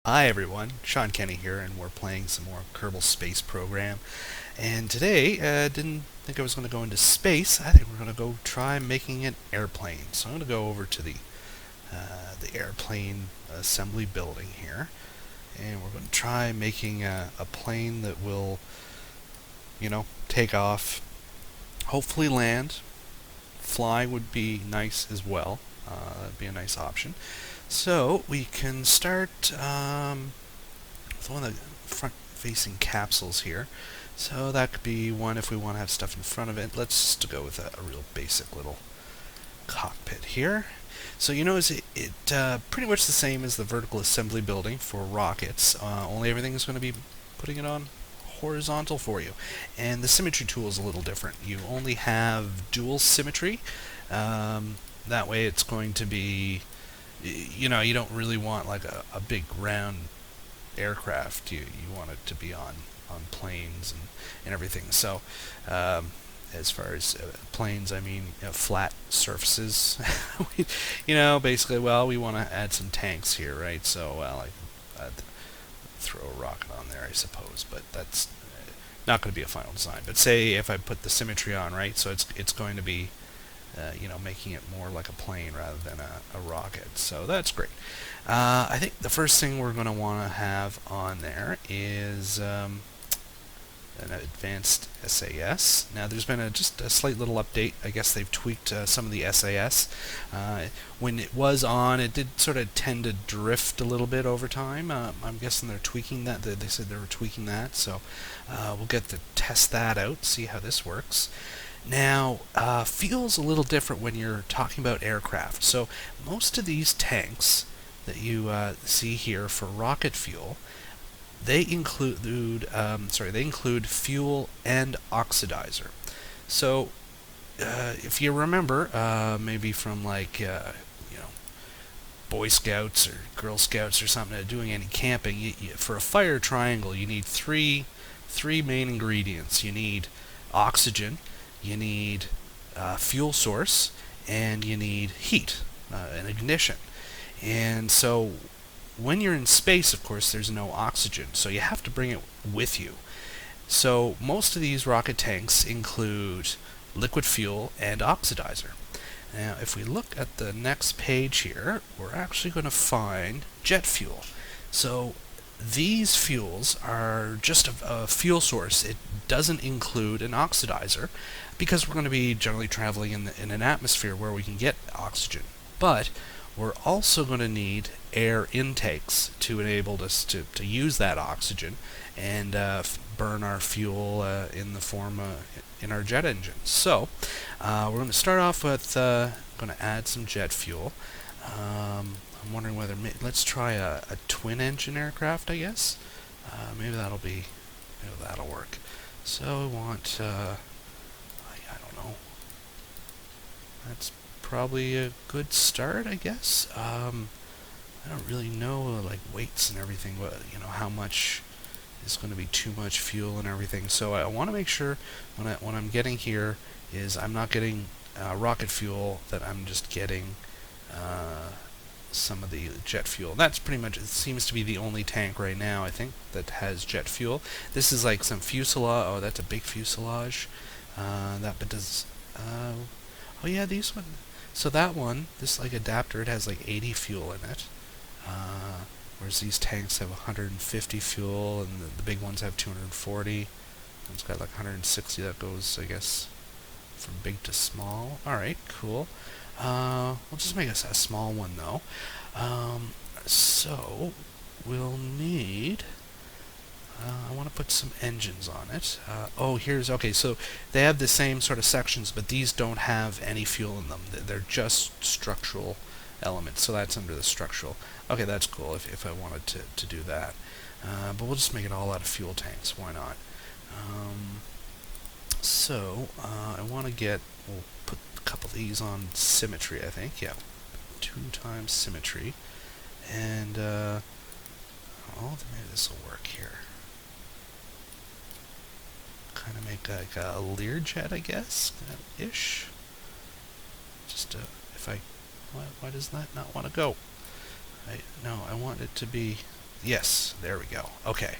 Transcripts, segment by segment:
Hi everyone, Shawn Kenney here, and we're playing some more Kerbal Space Program. And today, didn't think I was going to go into space. I think we're going to go try making an airplane. So I'm going to go over to the airplane assembly building here, and we're going to try making a plane that will, take off, hopefully land. Fly would be nice as well. That'd be a nice option. So we can start with one of the front-facing capsules here. So that could be one if we want to have stuff in front of it. Let's just go with a real basic little cockpit here. So you notice it pretty much the same as the vertical assembly building for rockets, only everything is going to be putting it on horizontal for you. And the symmetry tool is a little different. You only have dual symmetry. That way it's going to be, you don't really want like a big round aircraft. You want it to be on planes and everything. So as far as planes, I mean flat surfaces. Basically, well, we want to add some tanks here, right? So, well, I'd throw a rocket on there, I suppose, but that's not going to be a final design. But say if I put the symmetry on, right? So it's going to be making it more like a plane rather than a rocket. So that's great. I think the first thing we're going to want to have on there is an advanced SAS. Now there's been just a slight little update. I guess they've tweaked some of the SAS. When it was on, it did sort of tend to drift a little bit over time. I'm guessing they're tweaking that. They said they were tweaking that, so we'll get to test that out, see how this works. Now, fuel's a little different when you're talking about aircraft. So most of these tanks that you see here for rocket fuel, they include fuel and oxidizer. So if you remember, maybe from like Boy Scouts or Girl Scouts or something, doing any camping, for a fire triangle, you need three main ingredients. You need oxygen, you need fuel source, and you need heat, an ignition. And so when you're in space, of course, there's no oxygen, so you have to bring it with you. So most of these rocket tanks include liquid fuel and oxidizer. Now, if we look at the next page here, we're actually going to find jet fuel. So these fuels are just a fuel source. It doesn't include an oxidizer because we're going to be generally traveling in an atmosphere where we can get oxygen. But we're also going to need air intakes to enable us to use that oxygen and burn our fuel in the form in our jet engine. So we're going to start off with going to add some jet fuel. I'm wondering whether let's try a twin engine aircraft, I guess. Maybe that'll work. So we want I don't know. That's probably a good start, I guess. I don't really know like weights and everything, but how much is going to be too much fuel and everything. So I want to make sure when I'm getting here is I'm not getting rocket fuel, that I'm just getting some of the jet fuel. That's pretty much, it seems to be the only tank right now, I think, that has jet fuel. This is like some fuselage. Oh, that's a big fuselage. Oh yeah, these one. So that one, this like adapter, it has like 80 fuel in it. Whereas these tanks have 150 fuel, and the big ones have 240. It's got like 160 that goes, I guess, from big to small. Alright, cool. We'll just make a small one though. So we'll need, I want to put some engines on it. Okay, so they have the same sort of sections, but these don't have any fuel in them. They're just structural elements, so that's under the structural. Okay, that's cool if I wanted to do that. But we'll just make it all out of fuel tanks. Why not? I want to we'll put a couple of these on symmetry, I think. Yeah, 2 times symmetry. And, maybe this will work here. Kind of make like a Learjet, I guess, ish. Just if I, why does that not want to go? No, I want it to be, yes, there we go. Okay,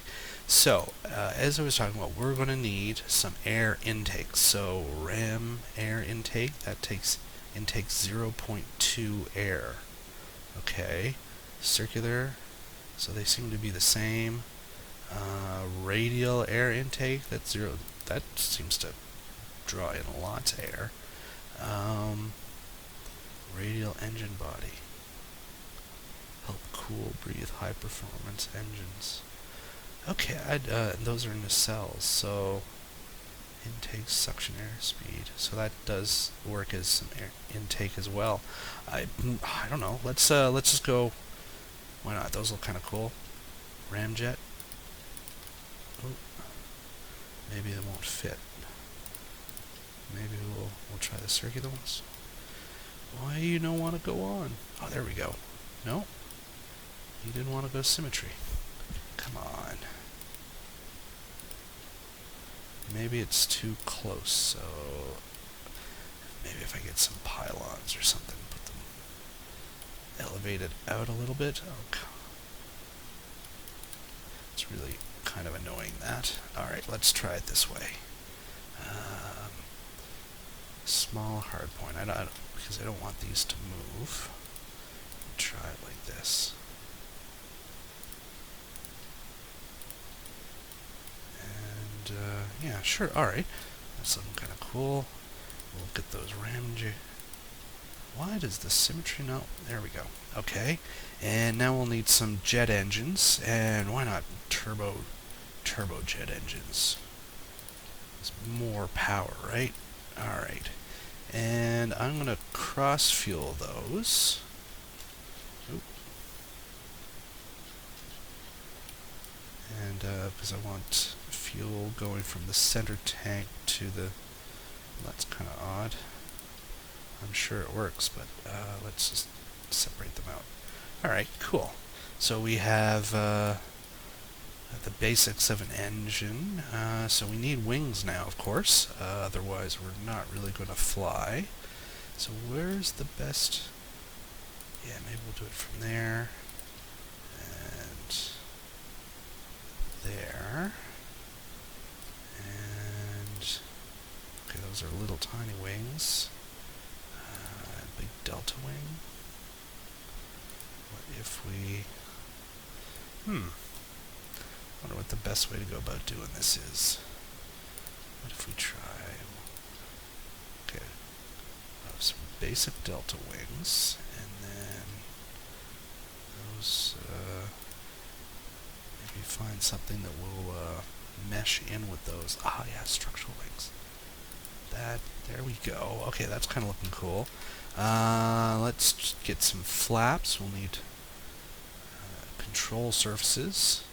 so as I was talking about, we're going to need some air intake. So ram air intake, that takes intake 0.2 air. Okay, circular, so they seem to be the same. Radial air intake, that's 0. That seems to draw in lots of air. Radial engine body. Help cool, breathe, high performance engines. Okay, those are nacelles, so intake suction air speed. So that does work as some air intake as well. I don't know. Let's just go. Why not? Those look kind of cool. Ramjet. Oh, maybe they won't fit. Maybe we'll try the circular ones. Why you don't want to go on? Oh, there we go. No, you didn't want to go symmetry. Come on. Maybe it's too close, so maybe if I get some pylons or something, put them elevated out a little bit. Oh, it's really kind of annoying that. Alright, let's try it this way. Small hard point. Because I don't want these to move. Try it like this. And yeah, sure. Alright. That's looking kind of cool. We'll get those ramjet. Why does the symmetry not? There we go. Okay. And now we'll need some jet engines. And why not turbojet engines? It's more power, right? Alright. And I'm going to cross-fuel those. Oop. And because I want fuel going from the center tank to the... That's kind of odd. I'm sure it works, but let's just separate them out. Alright, cool. So we have the basics of an engine. So we need wings now, of course. Otherwise, we're not really going to fly. So where's the best... Yeah, maybe we'll do it from there. And there. And... Okay, those are little tiny wings. Big delta wing. What if we... I wonder what the best way to go about doing this is. What if we try... Okay. Some basic delta wings, and then those... maybe find something that will mesh in with those. Ah, yeah, structural wings. There we go. Okay, that's kind of looking cool. Let's get some flaps. We'll need control surfaces.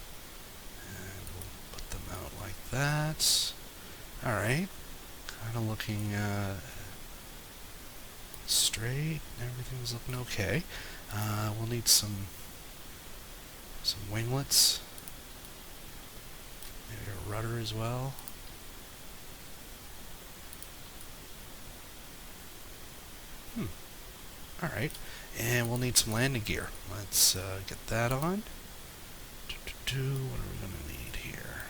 And we'll put them out like that. Alright. Kind of looking straight. Everything's looking okay. We'll need some winglets. Maybe a rudder as well. Alright, and we'll need some landing gear. Let's get that on. What are we going to need here?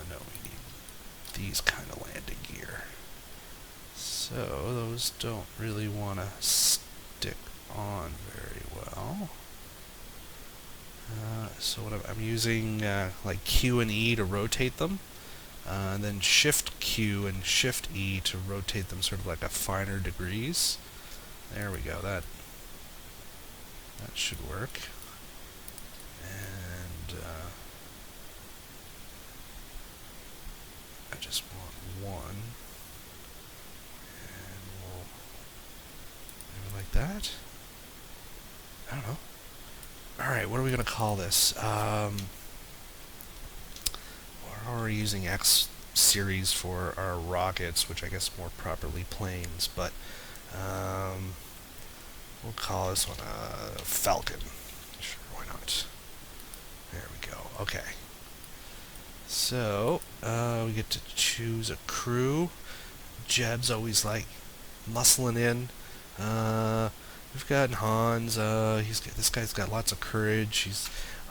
No, we need these kind of landing gear. So, those don't really want to stick on very well. So what I'm using like Q and E to rotate them. Then Shift Q and Shift E to rotate them sort of like a finer degrees. There we go. That should work. And I just want one. And we'll maybe like that. I don't know. Alright, what are we going to call this? We're already using X series for our rockets, which I guess more properly planes, but we'll call this one a Falcon. Sure, why not? There we go. Okay. So, we get to choose a crew. Jeb's always like muscling in. We've got Hans. This guy's got lots of courage.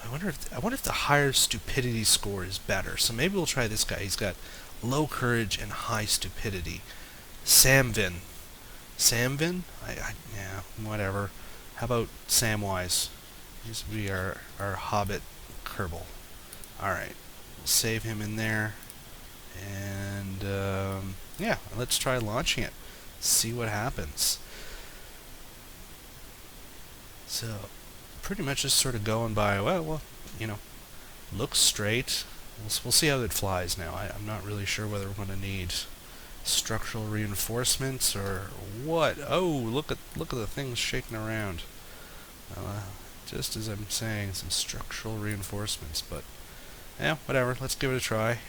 I wonder if the higher stupidity score is better. So maybe we'll try this guy. He's got low courage and high stupidity. Samvin. Samvin? Yeah, whatever. How about Samwise? He's be our hobbit Kerbal. Alright. We'll save him in there. And, yeah, let's try launching it. See what happens. So, pretty much just sort of going by, well, you know, looks straight. We'll see how it flies now. I'm not really sure whether we're going to need structural reinforcements or what. Oh, look at the things shaking around. Just as I'm saying, some structural reinforcements, but yeah, whatever. Let's give it a try.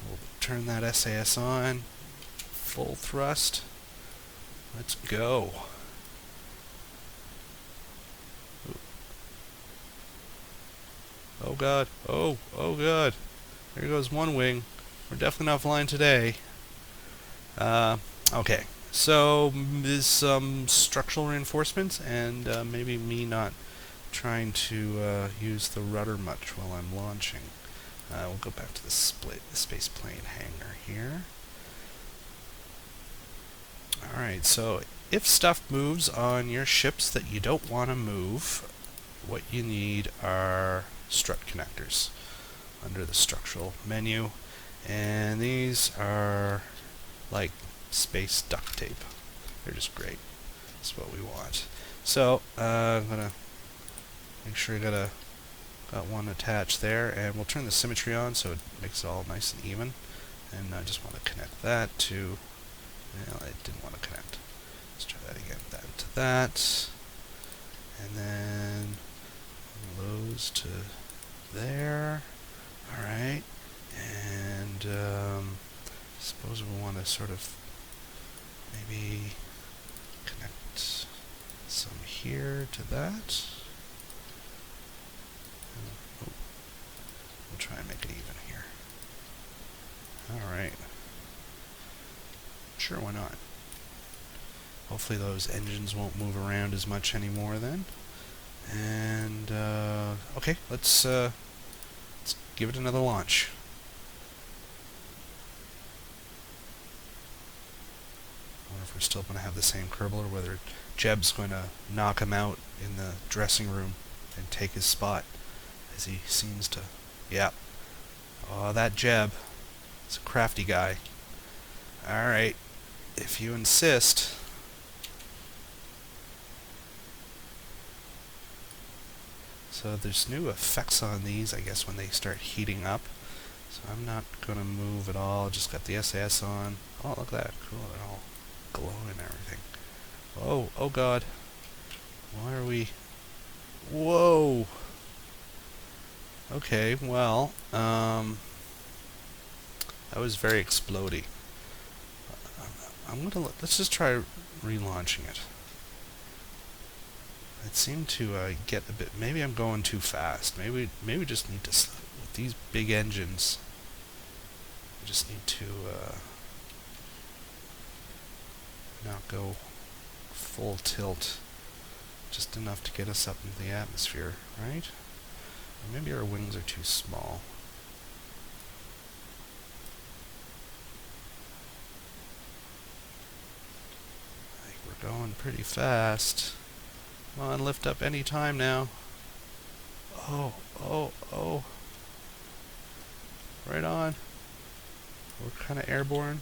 We'll turn that SAS on. Full thrust. Let's go. Oh god. Oh god. There goes one wing. We're definitely not flying today. Okay. So there's some structural reinforcements and maybe me not trying to use the rudder much while I'm launching. We'll go back to the space plane hangar here. Alright, so if stuff moves on your ships that you don't want to move, what you need are strut connectors under the structural menu, and these are like space duct tape. They're just great. That's what we want. So I'm gonna make sure I got one attached there, and we'll turn the symmetry on so it makes it all nice and even. And I just want to connect that to. Well, I didn't want to connect. Let's try that again. That to that, and then those to there. All right, and I suppose we want to sort of maybe connect some here to that. Oh, we'll try and make it even here. Alright. Sure, why not? Hopefully those engines won't move around as much anymore then. And, okay, let's give it another launch. I wonder if we're still going to have the same Kerbal, or whether Jeb's going to knock him out in the dressing room and take his spot, as he seems to. Yep. Oh, that Jeb. He's a crafty guy. Alright. If you insist. So there's new effects on these, I guess, when they start heating up. So I'm not going to move at all. Just got the SAS on. Oh, look at that. Cool. They're all glowing and everything. Oh, oh god. Why are we... Whoa! Okay, well, that was very explodey. Let's just try relaunching it. It seemed to get a bit... Maybe I'm going too fast. Maybe we just need to... With these big engines, we just need to not go full tilt. Just enough to get us up into the atmosphere, right? Or maybe our wings are too small. I think we're going pretty fast. Come on, lift up any time now. Oh, oh, oh. Right on. We're kind of airborne.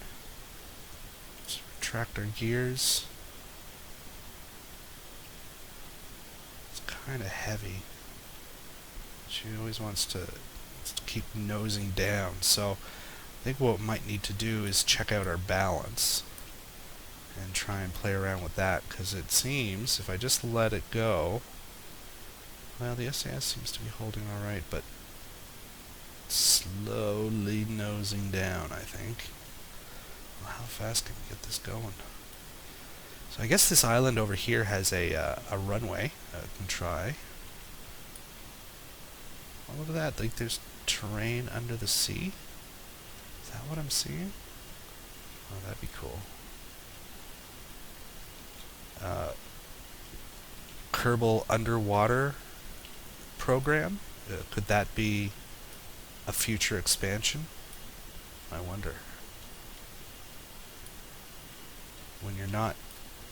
Let's retract our gears. It's kind of heavy. She always wants to keep nosing down. So I think what we might need to do is check out our balance and try and play around with that, because it seems if I just let it go, well, the SAS seems to be holding alright, but slowly nosing down, I think. Well, how fast can we get this going? So I guess this island over here has a runway I can try. Oh, look at that. Like, there's terrain under the sea? Is that what I'm seeing? Oh, that'd be cool. Kerbal underwater program? Could that be a future expansion? I wonder. When you're not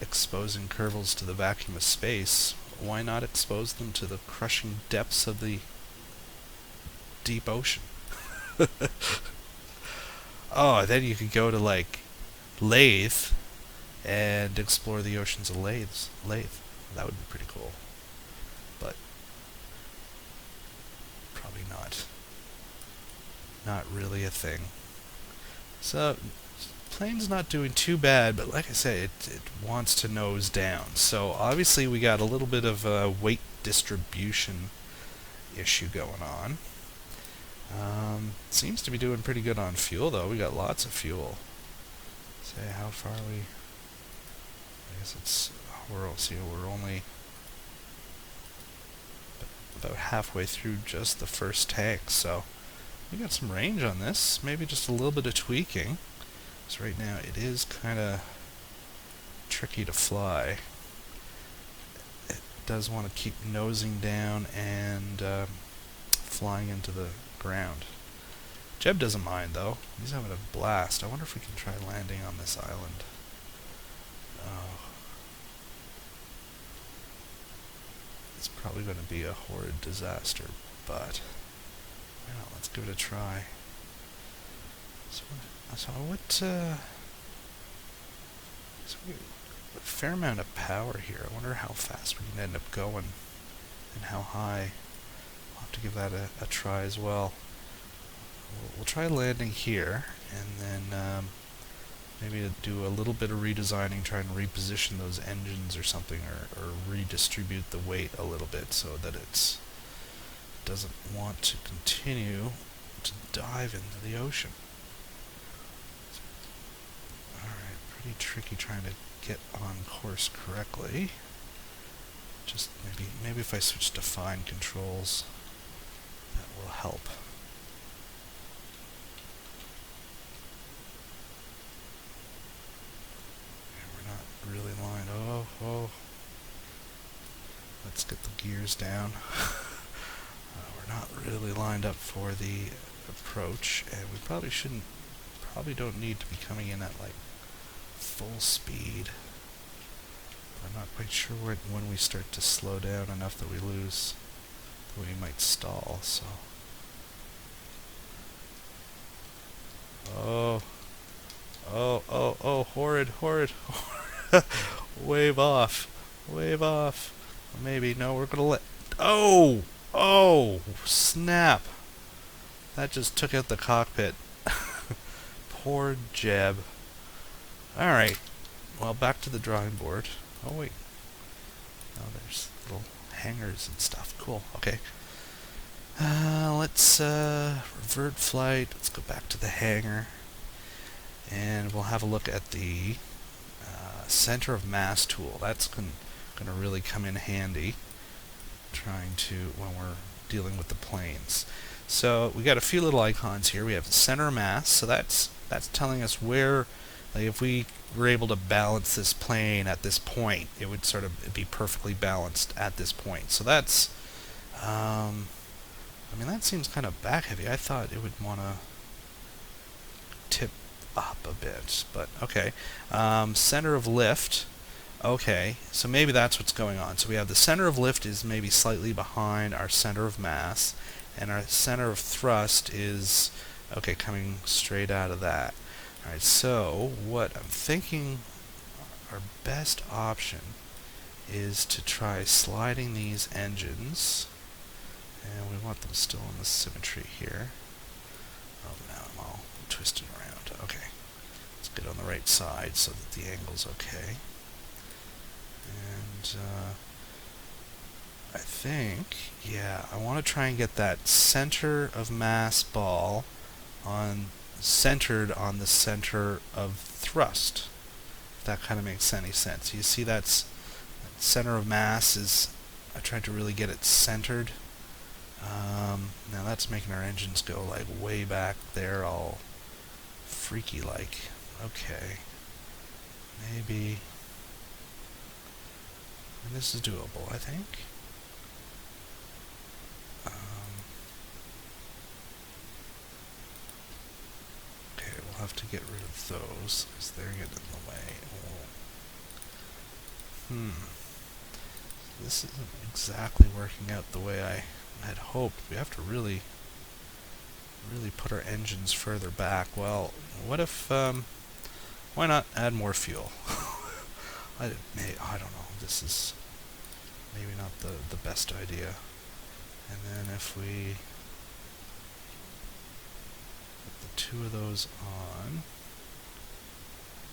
exposing Kerbals to the vacuum of space, why not expose them to the crushing depths of the deep ocean? Oh, then you could go to like Lathe and explore the oceans of Lathe. That would be pretty cool. But probably not. Not really a thing. So plane's not doing too bad, but like I say, it wants to nose down. So obviously we got a little bit of a weight distribution issue going on. Seems to be doing pretty good on fuel though. We got lots of fuel. Say how far are we? I guess we're only about halfway through just the first tank, so we got some range on this. Maybe just a little bit of tweaking. So right now it is kind of tricky to fly. It does want to keep nosing down and flying into the ground. Jeb doesn't mind though. He's having a blast. I wonder if we can try landing on this island. Oh. It's probably going to be a horrid disaster, but well, let's give it a try. So a fair amount of power here. I wonder how fast we can end up going and how high. I'll have to give that a try as well. We'll try landing here and then maybe do a little bit of redesigning, try and reposition those engines or something, or redistribute the weight a little bit so that it doesn't want to continue to dive into the ocean. Alright, pretty tricky trying to get on course correctly. Just maybe if I switch to fine controls, that will help. Really lined. Oh. Let's get the gears down. We're not really lined up for the approach, and we probably don't need to be coming in at like full speed. I'm not quite sure when we start to slow down enough that we might stall, so. Oh, horrid. Wave off. Maybe, no, we're gonna let... Oh, snap. That just took out the cockpit. Poor Jeb. Alright, well, back to the drawing board. Oh, wait. Oh, there's little hangers and stuff. Cool, okay. Let's revert flight. Let's go back to the hangar. And we'll have a look at the center of mass tool. That's going to really come in handy when we're dealing with the planes. So we got a few little icons here. We have the center of mass, so that's telling us where, like, if we were able to balance this plane at this point, it would sort of be perfectly balanced at this point. So that's that seems kind of back heavy. I thought it would want to tip up a bit, but okay. Center of lift. Okay, so maybe that's what's going on. So we have the center of lift is maybe slightly behind our center of mass, and our center of thrust is, okay, coming straight out of that. Alright, so what I'm thinking our best option is to try sliding these engines, and we want them still in the symmetry here. Oh, now I'm all twisted around. Okay, let's get on the right side so that the angle's okay. And I think, yeah, I want to try and get that center of mass ball centered on the center of thrust, if that kind of makes any sense. You see that center of mass is, I tried to really get it centered Now that's making our engines go like way back there, all freaky like. Okay. Maybe. And this is doable, I think. Okay, we'll have to get rid of those because they're getting in the way. This isn't exactly working out the way I had hoped. We have to really put our engines further back. Well, what if, why not add more fuel? I don't know. This is maybe not the best idea. And then if we put the two of those on,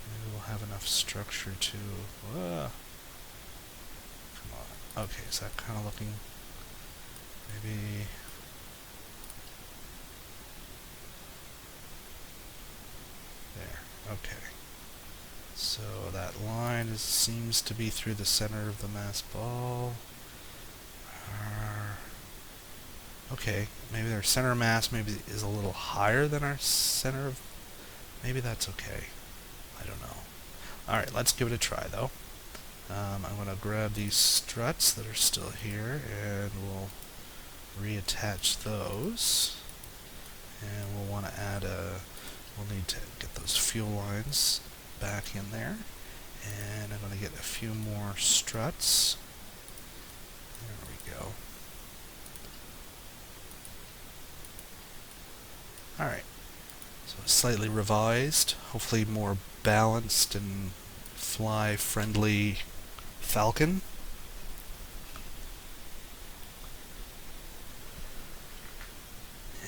maybe we'll have enough structure to, come on. Okay, is that kind of looking, maybe, there, okay. So that line seems to be through the center of the mass ball. Okay, maybe their center of mass maybe is a little higher than our center of... Maybe that's okay. I don't know. Alright, let's give it a try though. I'm going to grab these struts that are still here and we'll reattach those. And we'll want to add we'll need to get those fuel lines back in there. And I'm going to get a few more struts. There we go. Alright, so slightly revised, hopefully more balanced and fly-friendly Falcon.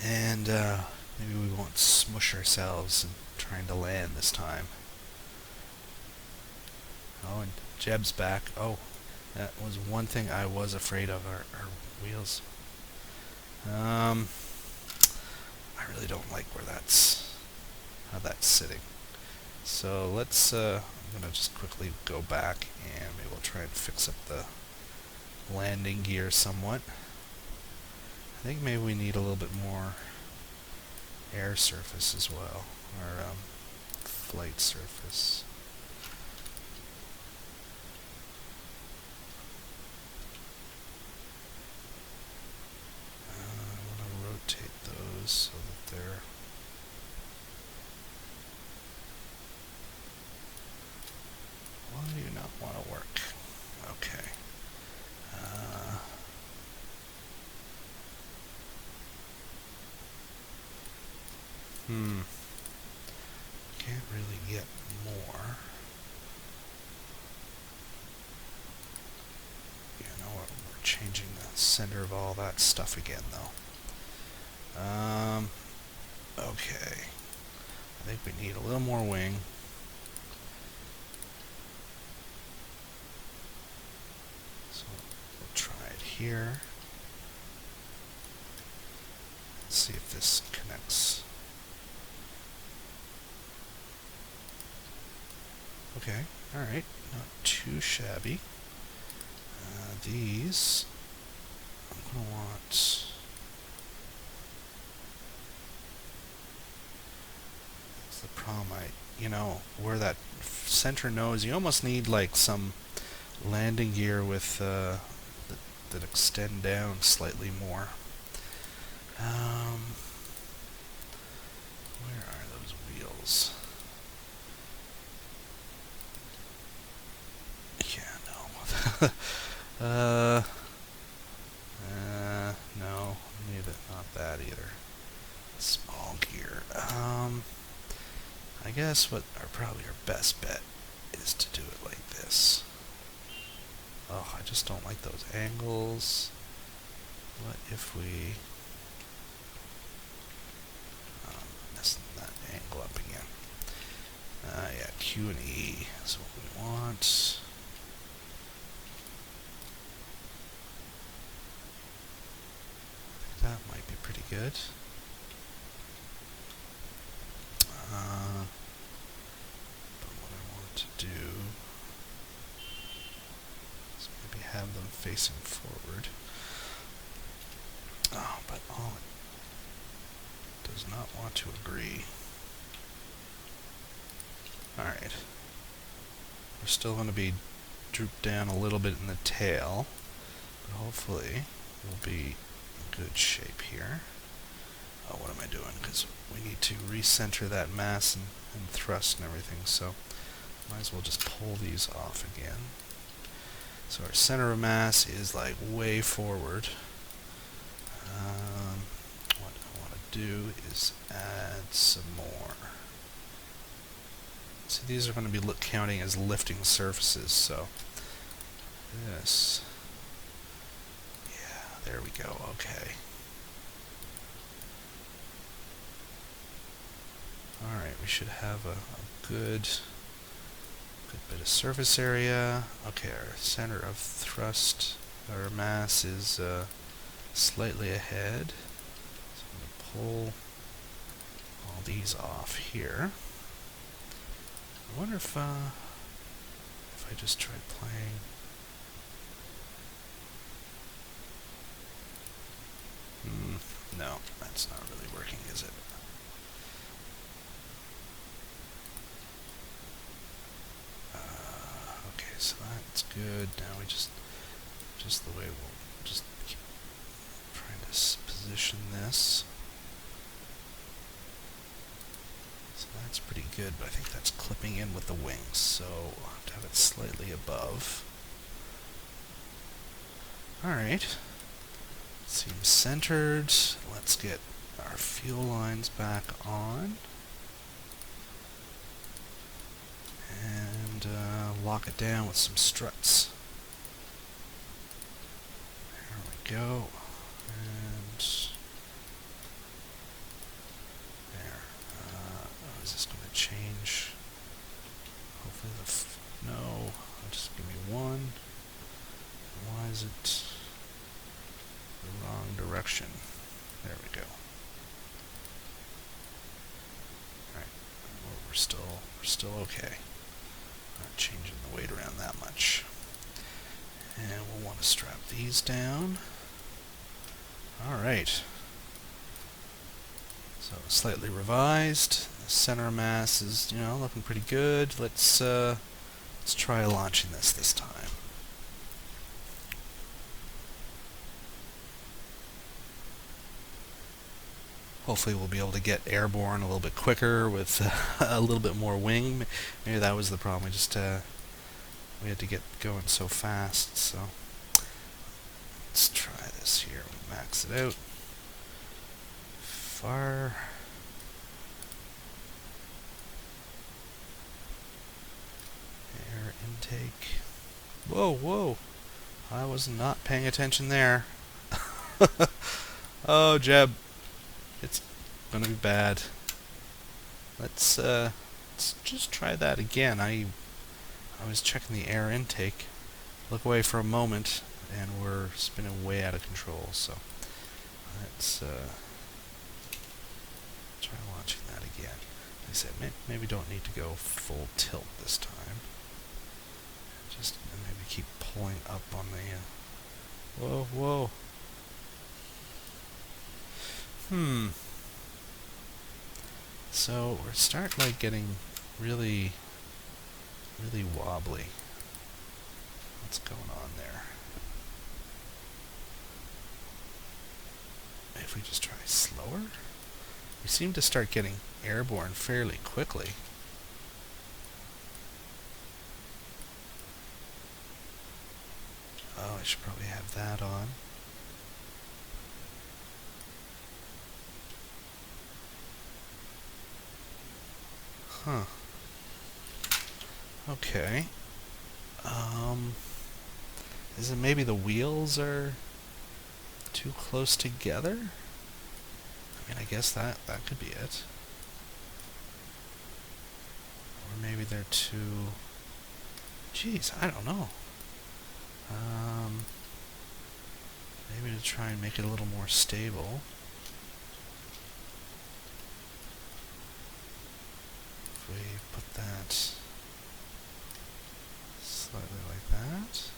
And maybe we won't smush ourselves in trying to land this time. Oh, and Jeb's back. Oh, that was one thing I was afraid of, our wheels. I really don't like where how that's sitting. So let's, I'm going to just quickly go back and maybe we'll try and fix up the landing gear somewhat. I think maybe we need a little bit more air surface as well, or flight surface. So that they're why do you not want to work? Okay. Can't really get more. You know what? We're changing the center of all that stuff again, though. Okay. I think we need a little more wing. So we'll try it here. Let's see if this connects. Okay, alright. Not too shabby. These I'm going to want... the problem, you know, where that center nose, you almost need like some landing gear with that extend down slightly more. Where are those wheels? Yeah, no. No, maybe not that either. Small gear. I guess what probably our best bet is to do it like this. Oh, I just don't like those angles. What if we messing that angle up again? Yeah, Q and E is what we want. I think that might be pretty good. But what I want to do is maybe have them facing forward. Oh, but all it does not want to agree. Alright. We're still going to be drooped down a little bit in the tail, but hopefully we'll be in good shape here. Oh, what am I doing? Because we need to recenter that mass and thrust and everything, so might as well just pull these off again. So our center of mass is like way forward. What I want to do is add some more. So these are going to be counting as lifting surfaces, so this, yeah, there we go, okay. Alright, we should have a good bit of surface area. Okay, our center of thrust, our mass is slightly ahead. So I'm going to pull all these off here. I wonder if I just try playing. No, that's not really working, is it? Okay, so that's good. Now we just the way we'll just keep trying to position this. So that's pretty good, but I think that's clipping in with the wings, so I'll have to have it slightly above. Alright. Seems centered. Let's get our fuel lines back on. And lock it down with some struts. There we go. And there. Oh, is this going to change? Hopefully no. Just give me one. Why is it the wrong direction? There we go. Alright. Well, we're still okay. Not changing the weight around that much. And we'll want to strap these down. Alright. So slightly revised. The center of mass is, looking pretty good. Let's try launching this time. Hopefully we'll be able to get airborne a little bit quicker with a little bit more wing. Maybe that was the problem. We had to get going so fast. So let's try this here. We max it out. Far. Air intake. Whoa, whoa. I was not paying attention there. Oh, Jeb. It's gonna be bad. Let's just try that again. I was checking the air intake. Look away for a moment, and we're spinning way out of control. So let's try launching that again. Like I said, maybe don't need to go full tilt this time. Just maybe keep pulling up on the. Whoa, whoa. So we're starting getting really wobbly. What's going on there? If we just try slower? We seem to start getting airborne fairly quickly. Oh, I should probably have that on. Huh. Okay. Is it maybe the wheels are too close together? I mean, I guess that could be it. Or maybe they're too... Geez, I don't know. Maybe to try and make it a little more stable. If we put that slightly like that.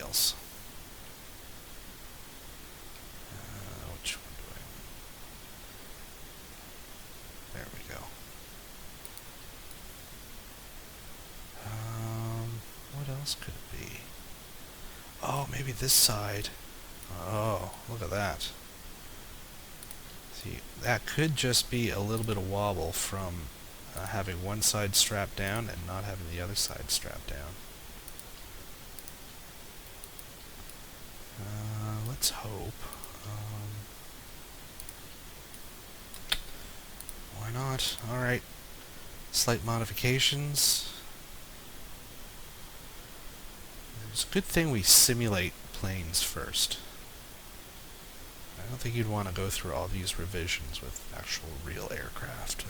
wheels. Which one do I... There we go. What else could it be? Oh, maybe this side. Oh, look at that. See, that could just be a little bit of wobble from having one side strapped down and not having the other side strapped down. Let's hope. Why not? Alright. Slight modifications. It's a good thing we simulate planes first. I don't think you'd want to go through all these revisions with actual real aircraft.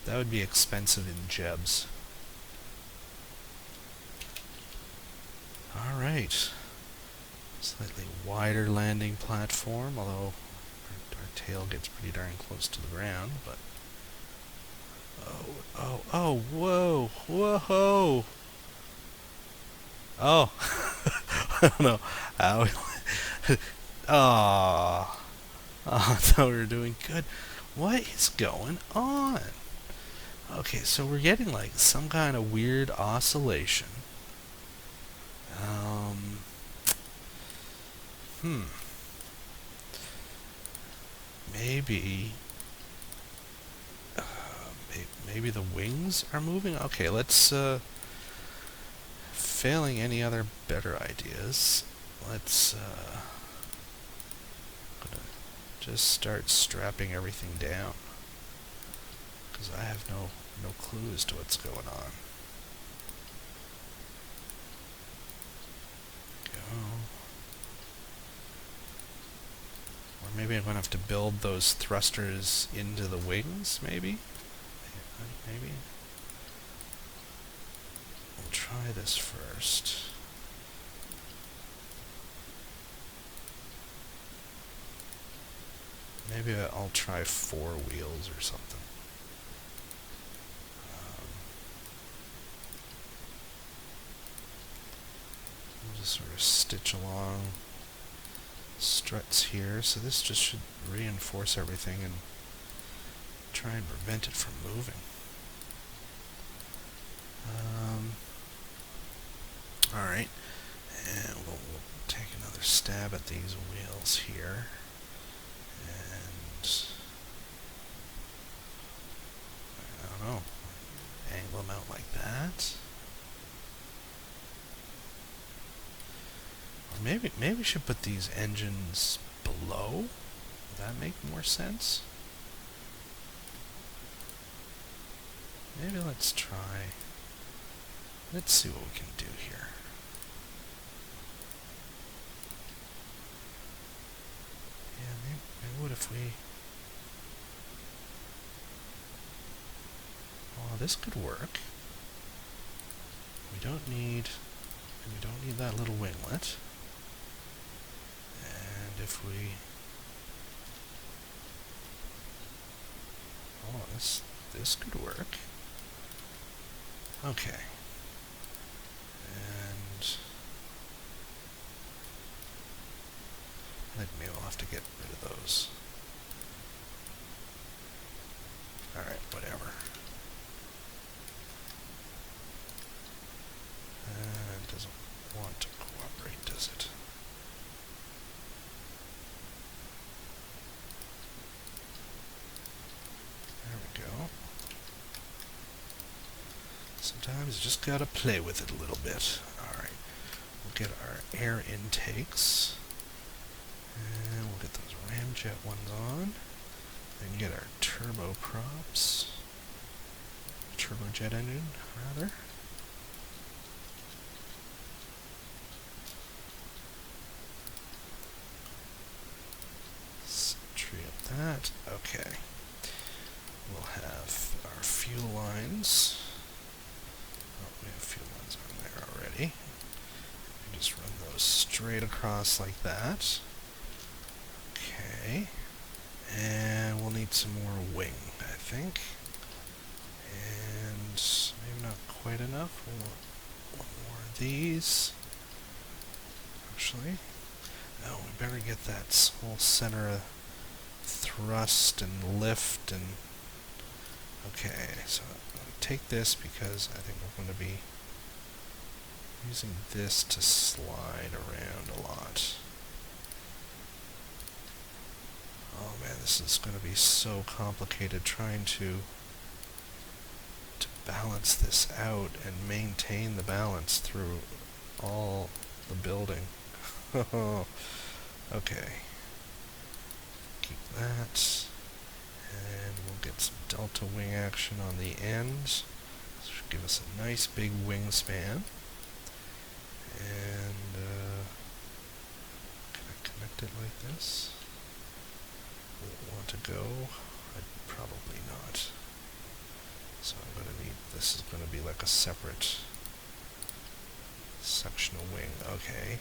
That would be expensive in jebs. Alright. Slightly wider landing platform, although our tail gets pretty darn close to the ground, but... Oh, whoa, whoa! Oh! I don't know how... Oh, I thought we were doing good. What is going on? Okay, so we're getting like some kind of weird oscillation. Maybe... maybe the wings are moving? Okay, let's... failing any other better ideas, let's... just start strapping everything down, because I have no clue as to what's going on. Go. Or maybe I'm going to have to build those thrusters into the wings, maybe? Maybe? We'll try this first. Maybe I'll try 4 wheels or something. We'll just sort of stitch along struts here, so this just should reinforce everything and try and prevent it from moving. Alright, and we'll take another stab at these wheels here. I don't know, angle them out like that. Or maybe we should put these engines below. Would that make more sense? Maybe let's try. Let's see what we can do here. Yeah, maybe what if we... Oh, this could work. We don't need that little winglet. And if we... Oh, this could work. Okay. And I think maybe we'll have to get rid of those. Alright, whatever. It doesn't want to cooperate, does it? There we go. Sometimes you just gotta play with it a little bit. Alright, we'll get our air intakes. And we'll get those ramjet ones on. Then get our turboprops. Turbojet engine, rather. Tree up that. Okay. We'll have our fuel lines. Oh, we have fuel lines on there already. We just run those straight across like that. Okay. And we'll need some more wing, I think. And maybe not quite enough. We'll want one more of these. actually. Oh, we better get that whole center of thrust and lift and... Okay, so I'm going to take this because I think we're going to be using this to slide around a lot. Oh man, this is going to be so complicated trying to balance this out and maintain the balance through all the building. Okay. Keep that. And we'll get some delta wing action on the ends. This should give us a nice big wingspan. And can I connect it like this? Will it want to go? Probably not. So I'm going to need, this is going to be like a separate sectional wing. Okay.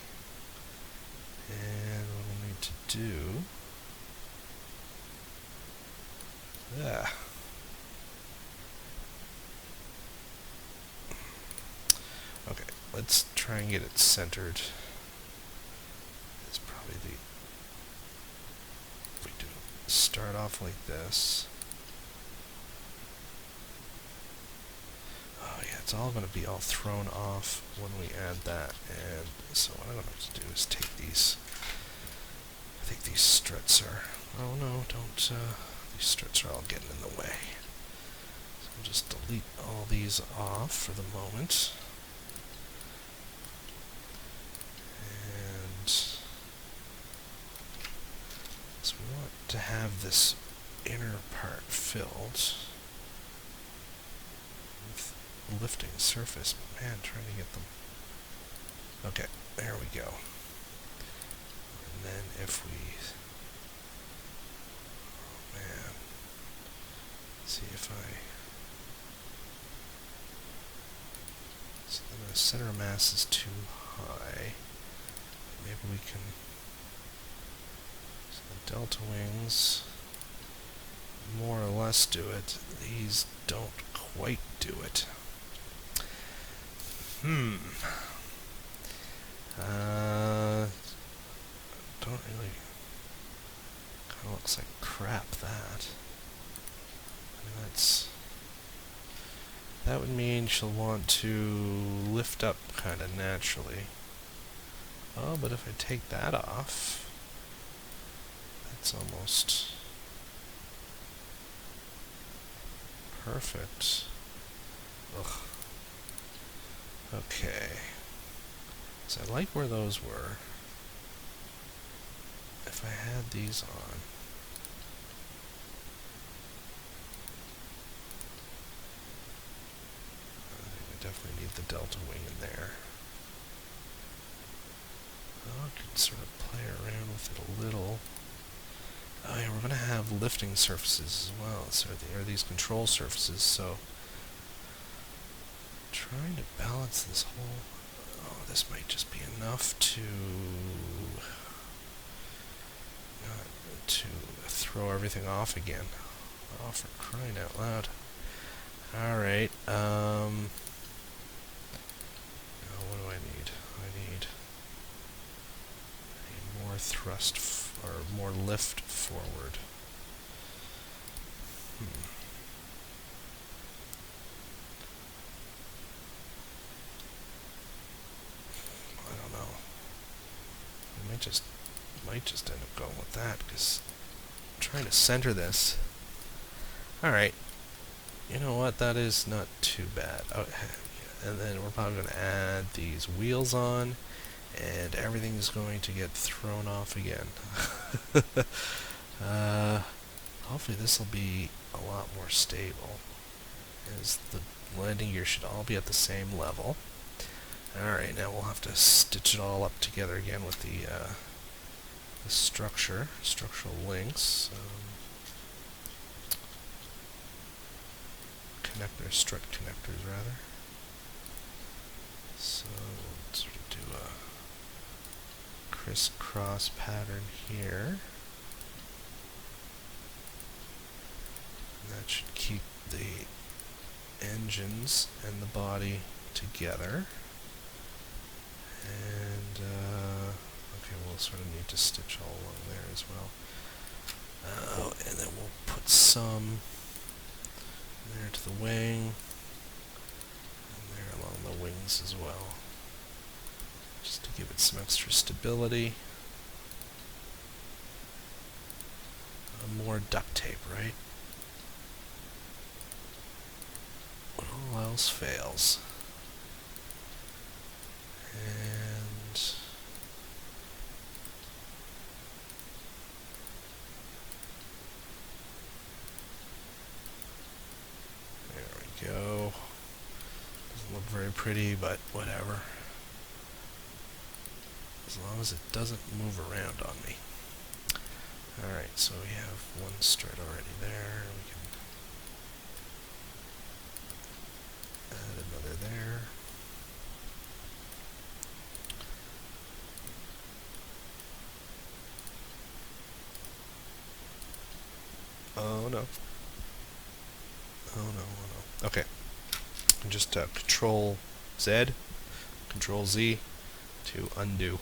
And what we'll need to do... Okay, let's try and get it centered. It's probably the... If we do start off like this... Oh yeah, it's all going to be all thrown off when we add that. And so what I'm going to have to do is take these... I think these struts are... Oh no, don't... These struts are all getting in the way. So I'll just delete all these off for the moment. And so we want to have this inner part filled with lifting surface. But man, trying to get them... Okay, there we go. And then if we... Man. See if I... So then the center of mass is too high. Maybe we can... So the delta wings more or less do it. These don't quite do it. Don't really... Kind of looks like crap, that. I mean, that's... That would mean she'll want to lift up kind of naturally. Oh, but if I take that off, that's almost perfect. Ugh. Okay. So I like where those were. If I had these on, I think I definitely need the delta wing in there. Oh, I can sort of play around with it a little. Oh yeah, we're going to have lifting surfaces as well. So there are these control surfaces, so trying to balance this whole... Oh, this might just be enough to... to throw everything off again. Oh, for crying out loud. Alright, now what do I need? I need more thrust, or more lift forward. I don't know. I might just end up going with that, because I'm trying to center this. Alright. You know what? That is not too bad. Oh, and then we're probably going to add these wheels on, and everything's going to get thrown off again. Hopefully this will be a lot more stable, as the landing gear should all be at the same level. Alright, now we'll have to stitch it all up together again with the structural links. Strut connectors, rather. So we'll sort of do a crisscross pattern here. And that should keep the engines and the body together. And Okay, we'll sort of need to stitch all along there as well. And then we'll put some there to the wing, and there along the wings as well, just to give it some extra stability. More duct tape, right? When all else fails. And there we go. Doesn't look very pretty, but whatever. As long as it doesn't move around on me. Alright, so we have one strut already there. We can add another there. Oh no. Oh no, oh no. Okay. Just Control Z, Control Z to undo.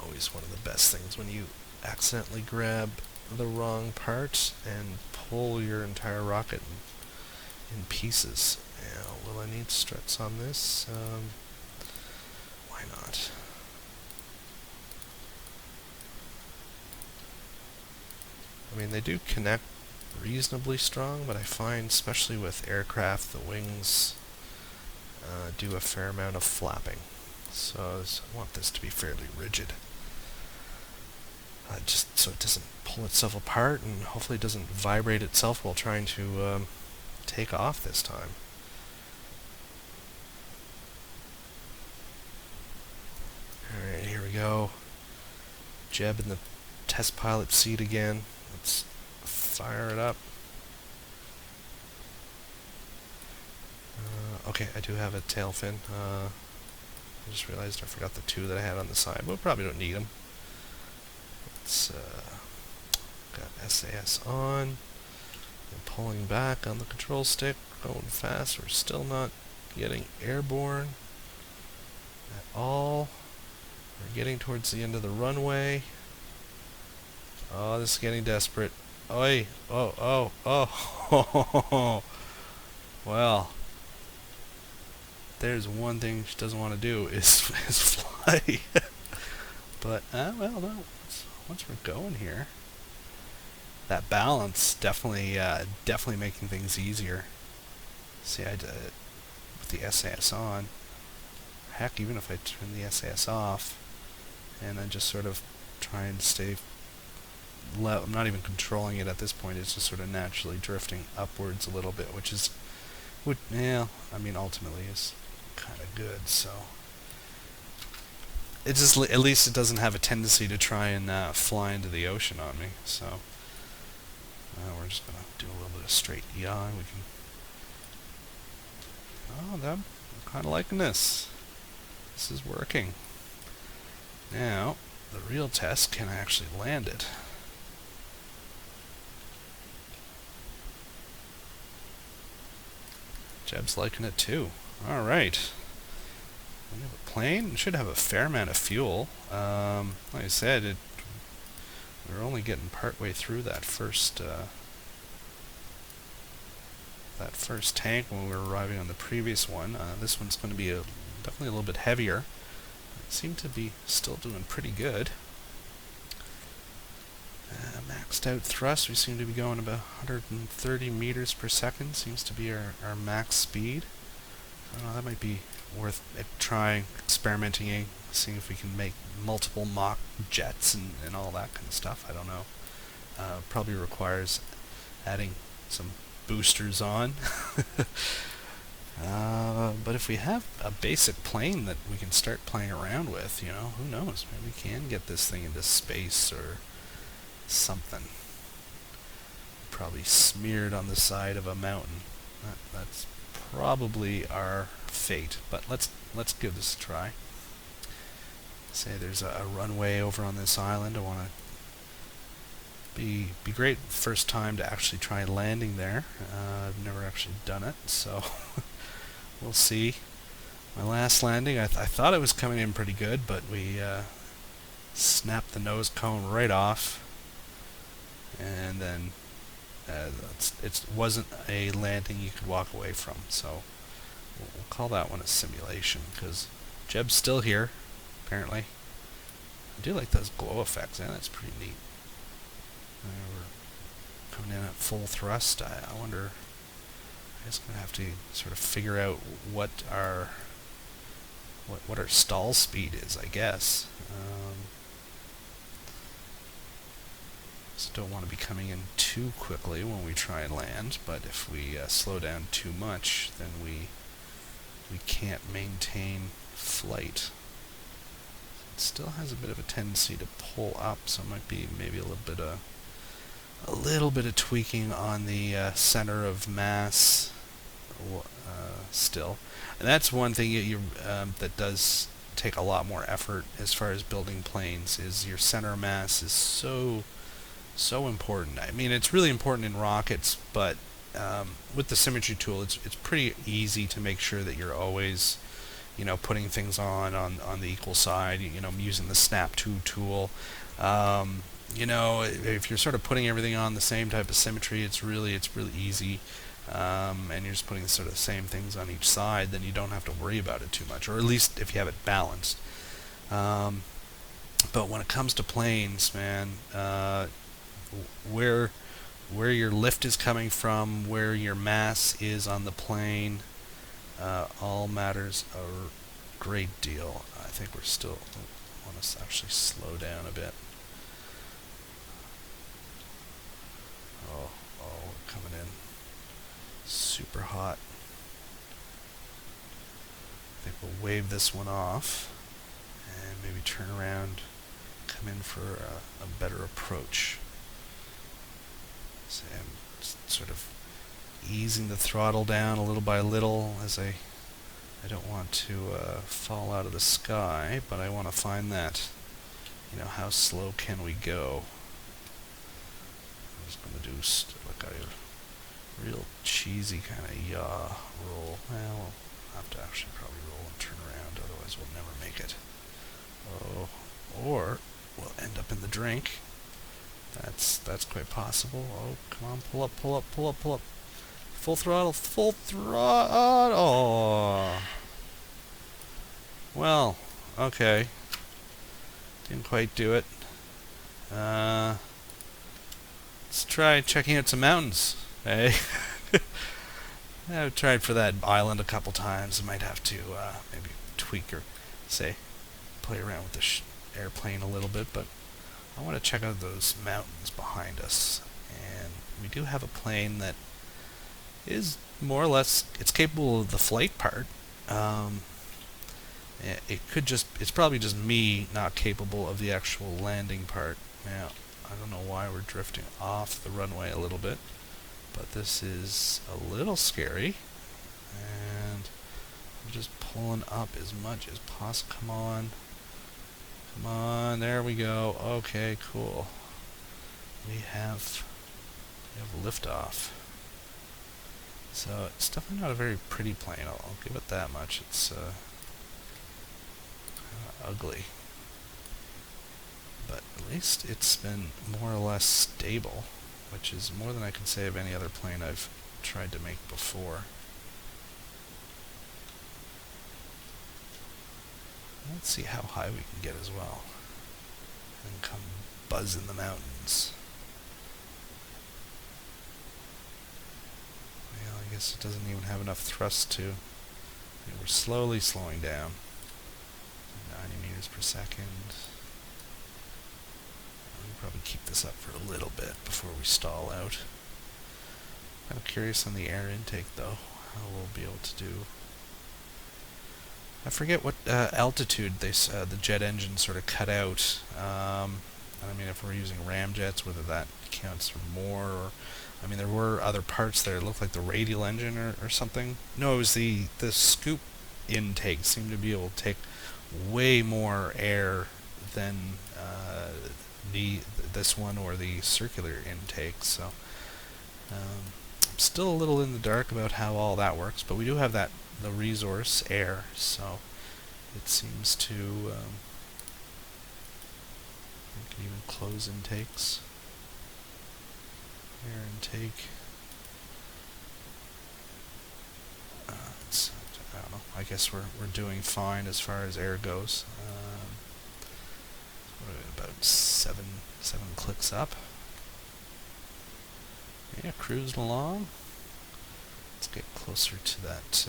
Always one of the best things when you accidentally grab the wrong part and pull your entire rocket in pieces. Now, will I need struts on this? Why not? I mean, they do connect reasonably strong, but I find, especially with aircraft, the wings do a fair amount of flapping. So I want this to be fairly rigid. Just so it doesn't pull itself apart, and hopefully it doesn't vibrate itself while trying to take off this time. Alright, here we go. Jeb in the test pilot seat again. Let's fire it up. Okay, I do have a tail fin. I just realized I forgot the two that I had on the side. We'll probably don't need them. Let's got SAS on. And pulling back on the control stick, going fast. We're still not getting airborne at all. We're getting towards the end of the runway. Oh, this is getting desperate. Oi! Oh, oh, oh! Well, there's one thing she doesn't want to do is fly. But well, no. Once we're going here, that balance definitely making things easier. See, I did it with the SAS on. Heck, even if I turn the SAS off, and I just sort of try and stay. I'm not even controlling it at this point. It's just sort of naturally drifting upwards a little bit, which is, yeah, I mean, ultimately is kind of good. So it just, at least it doesn't have a tendency to try and fly into the ocean on me. So we're just gonna do a little bit of straight yaw. We can. Oh, I'm kind of liking this. This is working. Now the real test: can I actually land it? Jeb's liking it too. All right. We have a plane. It should have a fair amount of fuel. Like I said, we're only getting partway through that first tank when we were arriving on the previous one. This one's going to be definitely a little bit heavier. It seemed to be still doing pretty good. Maxed out thrust, we seem to be going about 130 meters per second. Seems to be our max speed. I don't know, that might be worth trying, experimenting, seeing if we can make multiple mock jets and all that kind of stuff. I don't know. Probably requires adding some boosters on. But if we have a basic plane that we can start playing around with, you know, who knows? Maybe we can get this thing into space or something. Probably smeared on the side of a mountain. That's probably our fate, but let's give this a try. Say there's a runway over on this island. I want to be great first time to actually try landing there. I've never actually done it, so we'll see. My last landing, I thought it was coming in pretty good, but we snapped the nose cone right off, and then it wasn't a landing you could walk away from. So we'll call that one a simulation, because Jeb's still here, apparently. I do like those glow effects, that's pretty neat. We're coming in at full thrust. I wonder, I guess I'm going to have to sort of figure out what our stall speed is, I guess. Just don't want to be coming in too quickly when we try and land, but if we slow down too much, then we can't maintain flight. It still has a bit of a tendency to pull up, so it might be maybe a little bit of tweaking on the center of mass still. And that's one thing that does take a lot more effort as far as building planes, is your center of mass is so important. I mean, it's really important in rockets, but with the symmetry tool, it's pretty easy to make sure that you're always, putting things on the equal side. Using the snap to tool. If you're sort of putting everything on the same type of symmetry, it's really easy. And you're just putting sort of the same things on each side, then you don't have to worry about it too much, or at least if you have it balanced. But when it comes to planes, man, where your lift is coming from, where your mass is on the plane, all matters a great deal. I think we're still want to actually slow down a bit. Oh, we're coming in super hot. I think we'll wave this one off and maybe turn around, come in for a better approach. So I'm sort of easing the throttle down a little by little, as I don't want to fall out of the sky, but I want to find that, how slow can we go. I'm just going to do like a real cheesy kind of yaw roll. Well, we'll have to actually probably roll and turn around, otherwise we'll never make it. Oh, or we'll end up in the drink. That's quite possible. Oh, come on, pull up. Full throttle. Oh. Well, okay. Didn't quite do it. Let's try checking out some mountains. Hey. I've tried for that island a couple times. I might have to maybe tweak or play around with the airplane a little bit, but I want to check out those mountains behind us. And we do have a plane that is more or less, it's capable of the flight part. It's probably just me not capable of the actual landing part. Now, I don't know why we're drifting off the runway a little bit, but this is a little scary. And I'm just pulling up as much as possible. Come on, there we go. Okay, cool. We have liftoff. So it's definitely not a very pretty plane. I'll give it that much. It's kind of ugly, but at least it's been more or less stable, which is more than I can say of any other plane I've tried to make before. Let's see how high we can get as well, and come buzz in the mountains. Well, I guess it doesn't even have enough thrust to. We're slowly slowing down. 90 meters per second. We'll probably keep this up for a little bit before we stall out. I'm curious on the air intake, though, how we'll be able to do. I forget what altitude the jet engine sort of cut out. I mean, if we're using ramjets, whether that counts for more, or I mean, there were other parts there. It looked like the radial engine or something. No, it was the scoop intake seemed to be able to take way more air than this one or the circular intake. So I'm still a little in the dark about how all that works, but we do have that the resource air, so it seems to we can even close intakes. Air intake. I don't know. I guess we're doing fine as far as air goes. What are we, about seven clicks up. Yeah, cruising along. Let's get closer to that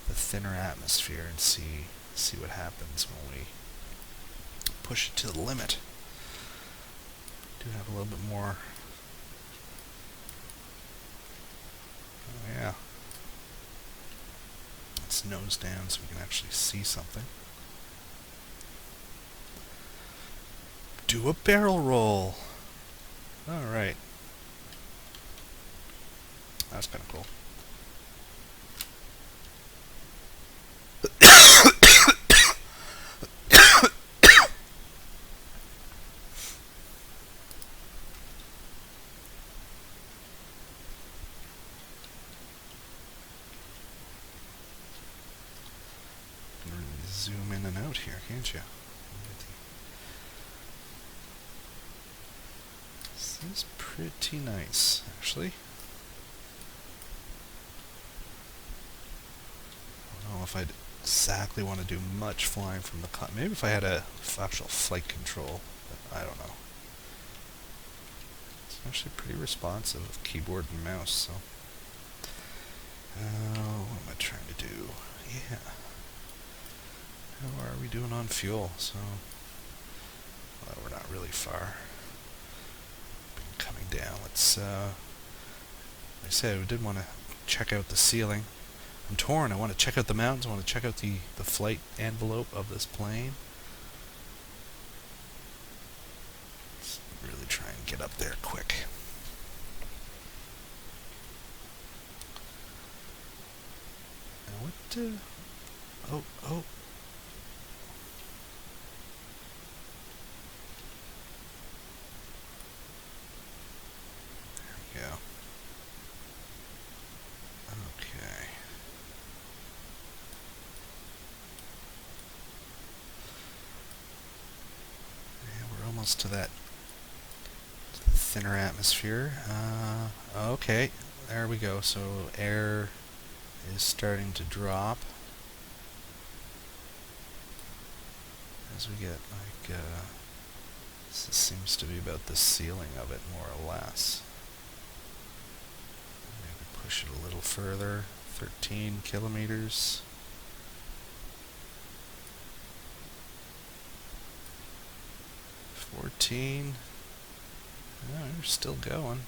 the thinner atmosphere and see what happens when we push it to the limit. Do have a little bit more. Oh yeah. Let's nose down so we can actually see something. Do a barrel roll. Alright. That's kind of cool. Zoom in and out here, can't you? This is pretty nice, actually. I don't know if I'd exactly want to do much flying from the maybe if I had a actual flight control, but I don't know. It's actually pretty responsive with keyboard and mouse, so. What am I trying to do? Yeah. How are we doing on fuel? So, well, we're not really far. Been coming down. Let's, like I said, we did want to check out the ceiling. I'm torn. I want to check out the mountains. I want to check out the flight envelope of this plane. Let's really try and get up there quick. Now what, oh. There we go. Okay. Yeah, we're almost to that thinner atmosphere. Okay, there we go. So air is starting to drop as we get like this seems to be about the ceiling of it more or less. Maybe push it a little further. 13 kilometers. 14. Oh, we're still going.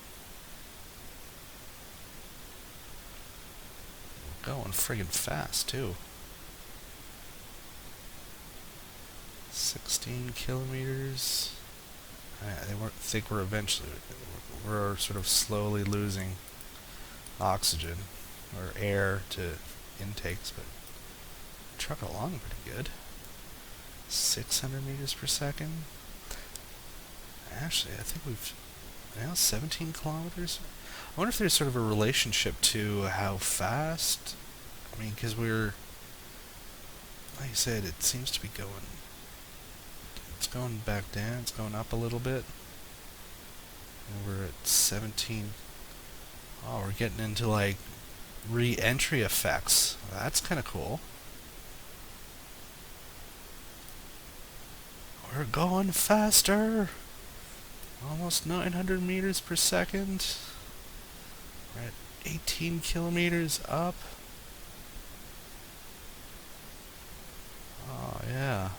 We're going friggin' fast too. 16 kilometers. I think we're eventually we're sort of slowly losing oxygen or air to intakes, but trucking along pretty good. 600 meters per second. Actually, I think we've now 17 kilometers. I wonder if there's sort of a relationship to how fast. I mean, because we're, like I said, it seems to be going. It's going back down. It's going up a little bit. And we're at 17. Oh, we're getting into like re-entry effects. That's kind of cool. We're going faster. Almost 900 meters per second. We're at 18 kilometers up. Oh, yeah.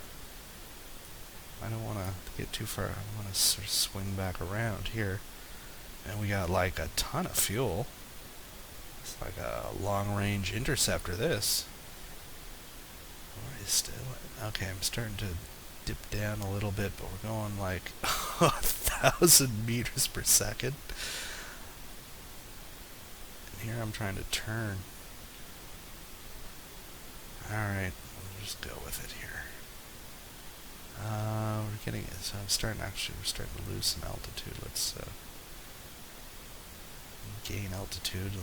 I don't want to get too far. I want to sort of swing back around here. And we got like a ton of fuel. It's like a long-range interceptor, this. Okay, I'm starting to dip down a little bit, but we're going like 1,000 meters per second. And here I'm trying to turn. Alright, we'll just go with it here. We're getting it, so we're starting to lose some altitude. Let's gain altitude to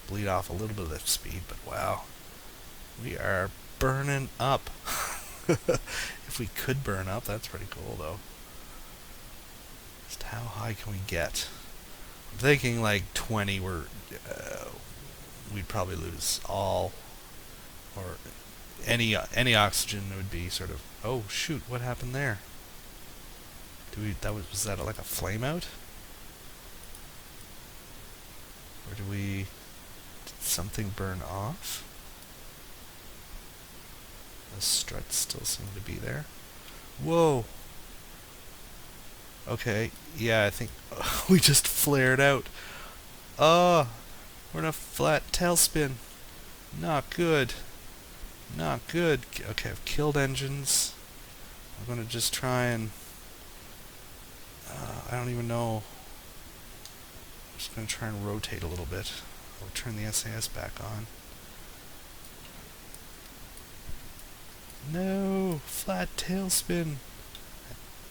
bleed off a little bit of that speed, but wow, we are burning up. If we could burn up, that's pretty cool though. Just how high can we get? I'm thinking like 20. We'd probably lose all, or any oxygen would be sort of. Oh shoot! What happened there? Was that like a flame out? Or did something burn off? The struts still seem to be there. Whoa! Okay, yeah, I think we just flared out. Oh, we're in a flat tailspin. Not good. Not good. Okay, I've killed engines. I'm gonna just try and... I don't even know. I'm just gonna try and rotate a little bit. I'll turn the SAS back on. No! Flat tailspin!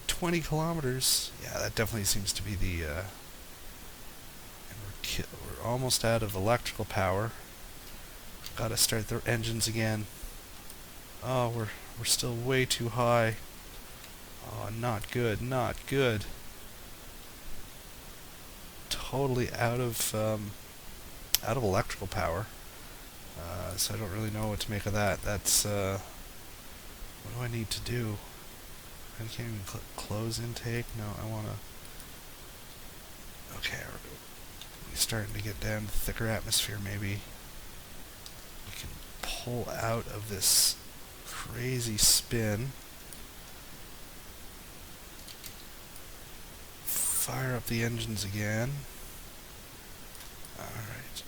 20 kilometers. Yeah, that definitely seems to be the... and we're almost out of electrical power. Gotta start the engines again. Oh, we're still way too high. Oh, not good, not good. Totally out of electrical power. So I don't really know what to make of that. That's what do I need to do? I can't even close intake. No, I wanna. Okay, we're starting to get down to thicker atmosphere. Maybe we can pull out of this crazy spin. Fire up the engines again. Alright.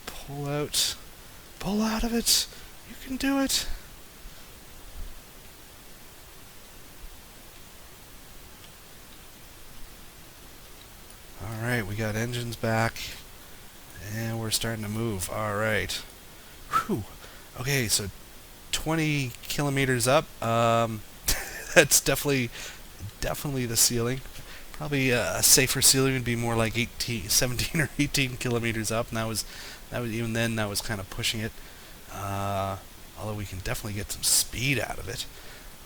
Pull out. Pull out of it! You can do it! Alright, we got engines back. And we're starting to move. Alright. Whew. Okay, so 20 kilometers up. That's definitely the ceiling. Probably a safer ceiling would be more like 17 or 18 kilometers up, and that was even then that was kind of pushing it. Although we can definitely get some speed out of it.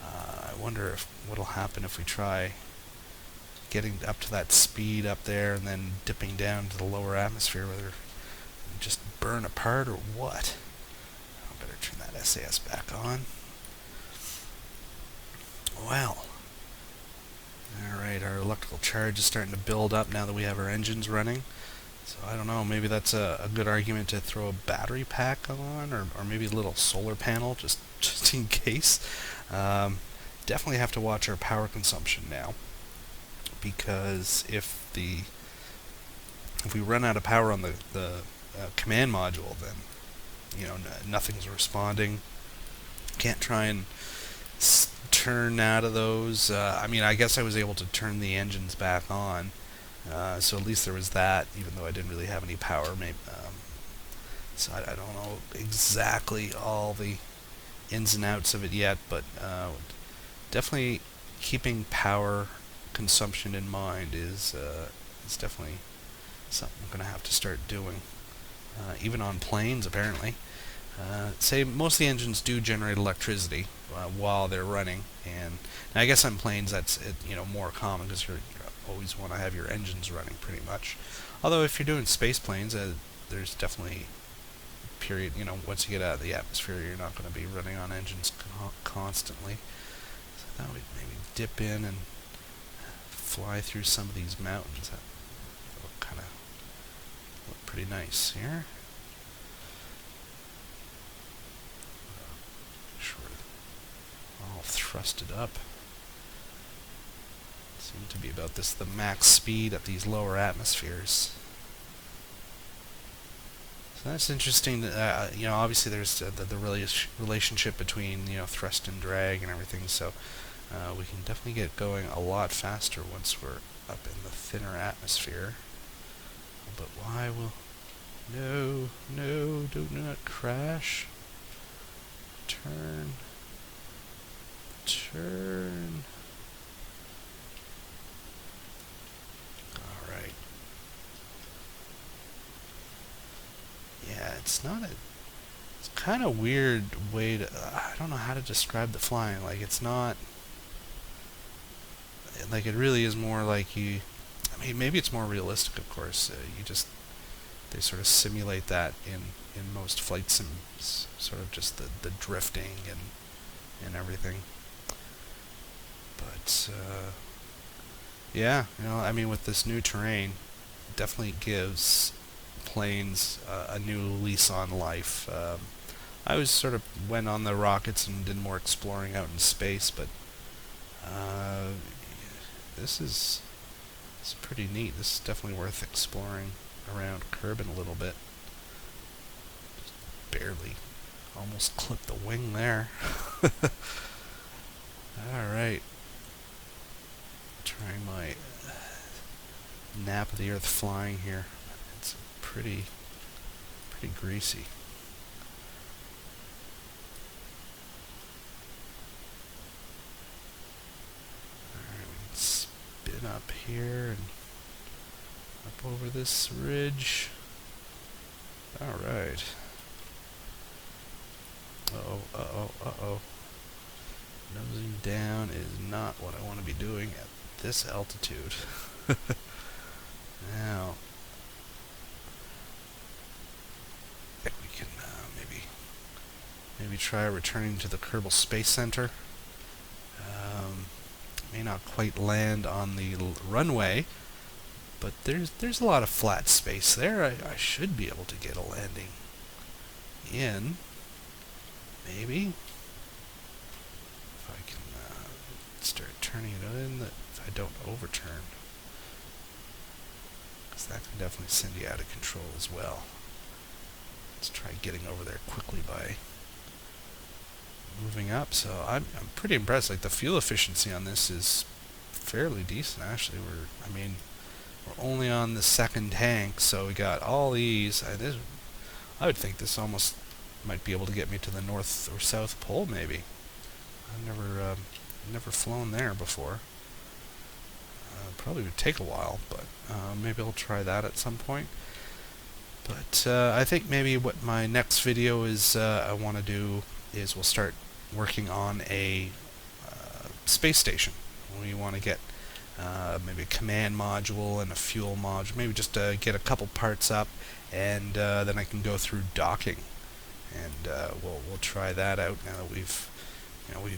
I wonder what'll happen if we try getting up to that speed up there and then dipping down to the lower atmosphere, whether we just burn apart or what. I better turn that SAS back on. Well, alright, our electrical charge is starting to build up now that we have our engines running. So I don't know, maybe that's a good argument to throw a battery pack on, or maybe a little solar panel, just in case. Definitely have to watch our power consumption now, because if we run out of power on the command module, then nothing's responding. Can't try and turn out of those. I mean, I guess I was able to turn the engines back on, so at least there was that, even though I didn't really have any power. Maybe, so I don't know exactly all the ins and outs of it yet, but definitely keeping power consumption in mind is definitely something I'm going to have to start doing. Even on planes, apparently. Say most of the engines do generate electricity while they're running, and I guess on planes that's more common because you always want to have your engines running pretty much. Although if you're doing space planes, there's definitely a period, once you get out of the atmosphere, you're not going to be running on engines constantly. So now we maybe dip in and fly through some of these mountains. That will kind of look pretty nice here. All thrusted up. Seem to be about the max speed at these lower atmospheres. So that's interesting. Obviously there's the relationship between thrust and drag and everything. So we can definitely get going a lot faster once we're up in the thinner atmosphere. But why will... No, do not crash. Turn. it's not a. It's kind of weird way to. I don't know how to describe the flying. Like it's not. Like it really is more like you. I mean, maybe it's more realistic, of course. You just they sort of simulate that in most flight sims, sort of just the drifting and everything. But yeah, I mean, with this new terrain, it definitely gives planes a new lease on life. I always sort of went on the rockets and did more exploring out in space, but uh, this is it's pretty neat. This is definitely worth exploring around Kerbin a little bit. Just barely, almost clipped the wing there. All right, trying my nap of the earth flying here. It's pretty greasy. Alright, we can spin up here and up over this ridge. Alright. Uh-oh. Nosing down is not what I want to be doing at this altitude. Now, I think we can maybe try returning to the Kerbal Space Center. May not quite land on the runway, but there's a lot of flat space there. I should be able to get a landing in. Maybe if I can start turning it in, that if I don't overturn, because that can definitely send you out of control as well. Let's try getting over there quickly by moving up. So I'm pretty impressed. Like the fuel efficiency on this is fairly decent actually. We're only on the second tank, so we got all these. I would think this almost might be able to get me to the North or South Pole maybe. I've never flown there before. Probably would take a while, but maybe I'll try that at some point. But I think maybe what my next video is I want to do is we'll start working on a space station. We want to get maybe a command module and a fuel module, maybe just get a couple parts up, and then I can go through docking, and we'll try that out now that we've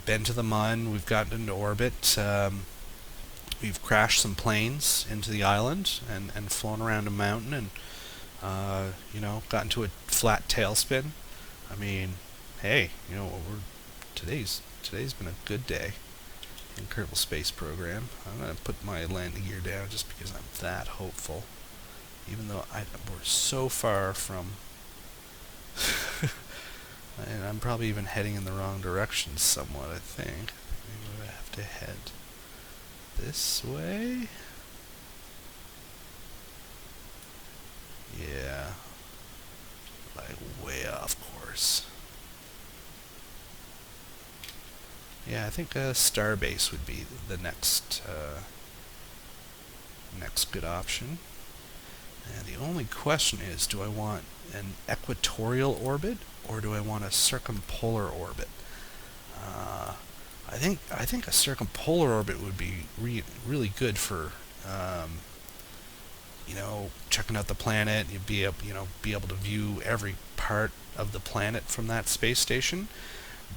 been to the Mun, we've gotten into orbit, we've crashed some planes into the island and flown around a mountain and gotten to a flat tailspin. I mean, hey, today's been a good day in Kerbal Space Program. I'm gonna put my landing gear down just because I'm that hopeful, even though we're so far from. And I'm probably even heading in the wrong direction somewhat, I think. Maybe I have to head this way. Yeah. Like way off course. Yeah, I think Starbase would be the next good option. And the only question is, do I want an equatorial orbit or do I want a circumpolar orbit? I think a circumpolar orbit would be really good for checking out the planet. You'd be able to view every part of the planet from that space station.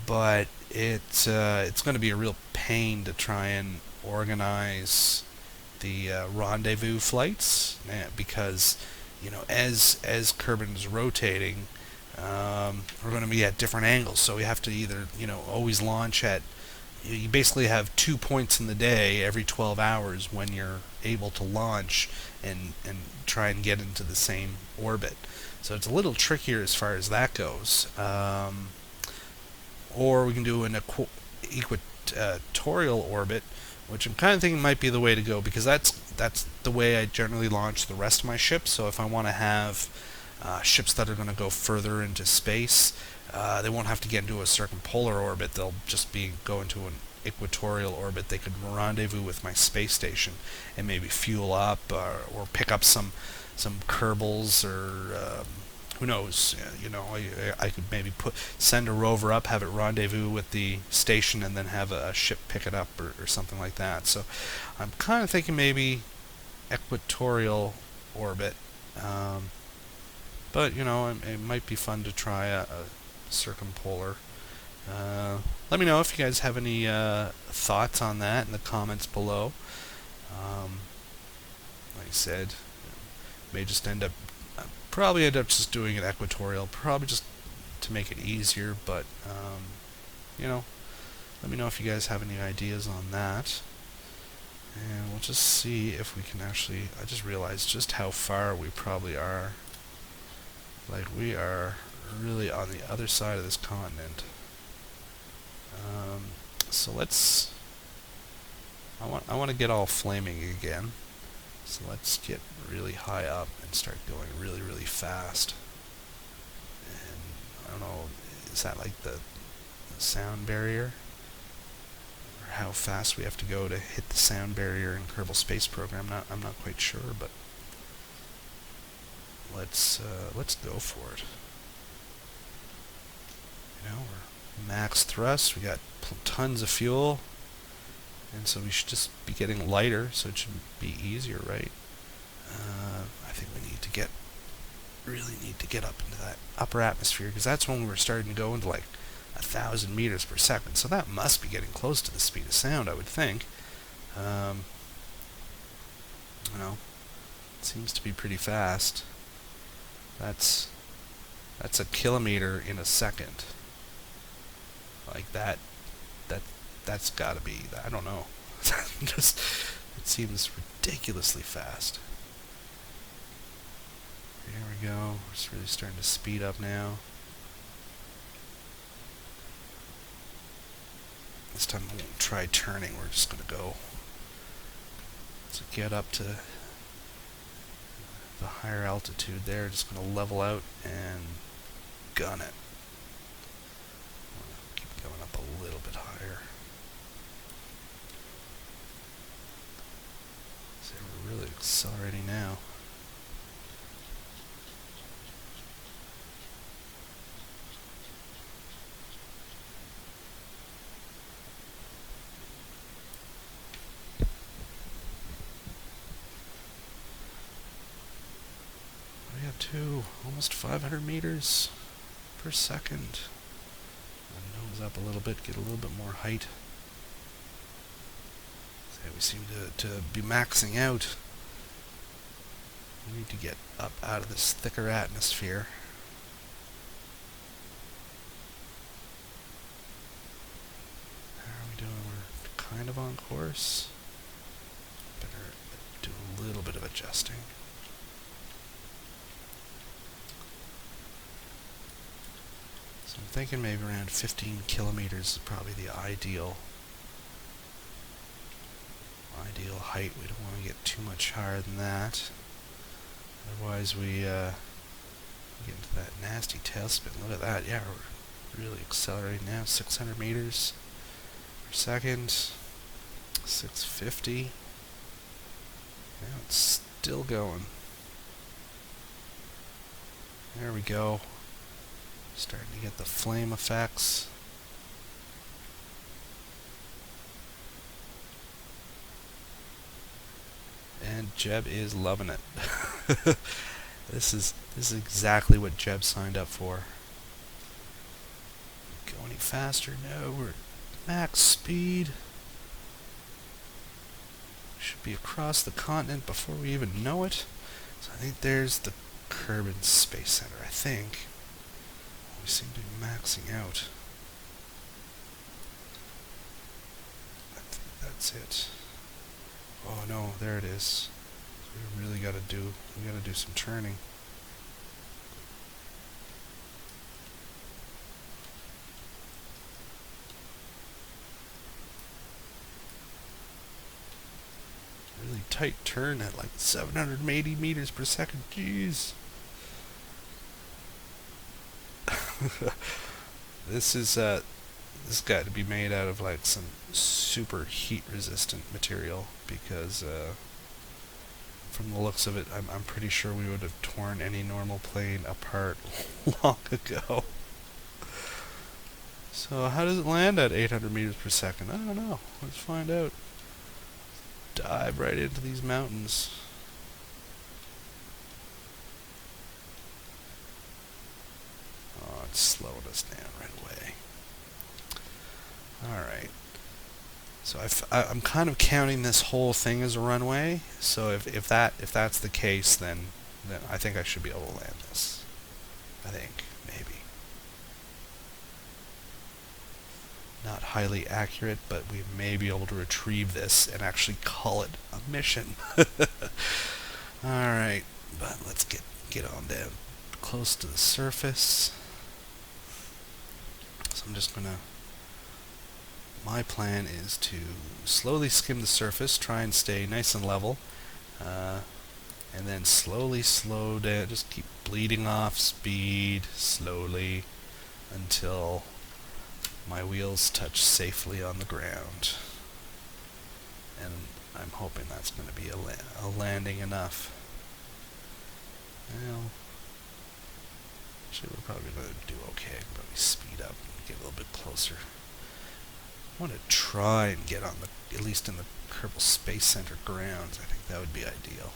But it's going to be a real pain to try and organize the rendezvous flights because as Kerbin is rotating, we're going to be at different angles. So we have to either always launch at. You basically have 2 points in the day every 12 hours when you're able to launch and try and get into the same orbit. So it's a little trickier as far as that goes. Or we can do an equatorial orbit, which I'm kind of thinking might be the way to go because that's the way I generally launch the rest of my ships. So if I want to have ships that are going to go further into space, they won't have to get into a circumpolar orbit. They'll just go into an equatorial orbit. They could rendezvous with my space station and maybe fuel up or pick up some Kerbals or who knows? You know, I could maybe send a rover up, have it rendezvous with the station, and then have a ship pick it up or something like that. So I'm kind of thinking maybe equatorial orbit. But you know, it might be fun to try a circumpolar. Let me know if you guys have any thoughts on that in the comments below. Like I said, may just probably end up just doing an equatorial, probably just to make it easier. But you know, let me know if you guys have any ideas on that. And we'll just see if we can actually. I just realized just how far we probably are. Like, we are really on the other side of this continent. So let's. I want to get all flaming again. So let's get really high up and start going really, really fast. And I don't know, is that like the sound barrier? Or how fast we have to go to hit the sound barrier in Kerbal Space Program? I'm not quite sure, but let's go for it. You know, we're max thrust. We got tons of fuel. And so we should just be getting lighter, so it should be easier, right? I think we really need to get up into that upper atmosphere, because that's when we were starting to go into like 1,000 meters per second. So that must be getting close to the speed of sound, I would think. You know, it seems to be pretty fast. That's a kilometer in a second. Like that. That's got to be, I don't know. Just, it seems ridiculously fast. Here we go. It's really starting to speed up now. This time I won't try turning. We're just going to go. Let's get up to the higher altitude there. Just going to level out and gun it. Keep going up a little bit higher. We're really accelerating now. We have almost 500 meters per second. Nose up a little bit, get a little bit more height. We seem to be maxing out. We need to get up out of this thicker atmosphere. How are we doing? We're kind of on course. Better do a little bit of adjusting. So I'm thinking maybe around 15 kilometers is probably the ideal height. We don't want to get too much higher than that. Otherwise we get into that nasty tailspin. Look at that. Yeah, we're really accelerating now. 600 meters per second. 650. Now it's still going. There we go. Starting to get the flame effects. And Jeb is loving it. This is exactly what Jeb signed up for. Go any faster? No, we're at max speed. Should be across the continent before we even know it. So I think there's the Kerbal Space Center, I think. We seem to be maxing out. I think that's it. Oh no, there it is. We really gotta do some turning. Really tight turn at like 780 meters per second. Jeez. This got to be made out of like some super heat resistant material, because from the looks of it, I'm pretty sure we would have torn any normal plane apart long ago. So how does it land at 800 meters per second? I don't know. Let's find out. Dive right into these mountains. Oh, it's slowing us down right away. Alright. So I'm kind of counting this whole thing as a runway. So if that's the case, then I think I should be able to land this. I think, maybe. Not highly accurate, but we may be able to retrieve this and actually call it a mission. Alright, but let's get on down close to the surface. So I'm just gonna... My plan is to slowly skim the surface, try and stay nice and level, and then slowly slow down, just keep bleeding off speed slowly until my wheels touch safely on the ground. And I'm hoping that's going to be a landing enough. Well, actually we're probably going to do okay. Probably speed up and get a little bit closer. I want to try and get on at least in the Kerbal Space Center grounds. I think that would be ideal.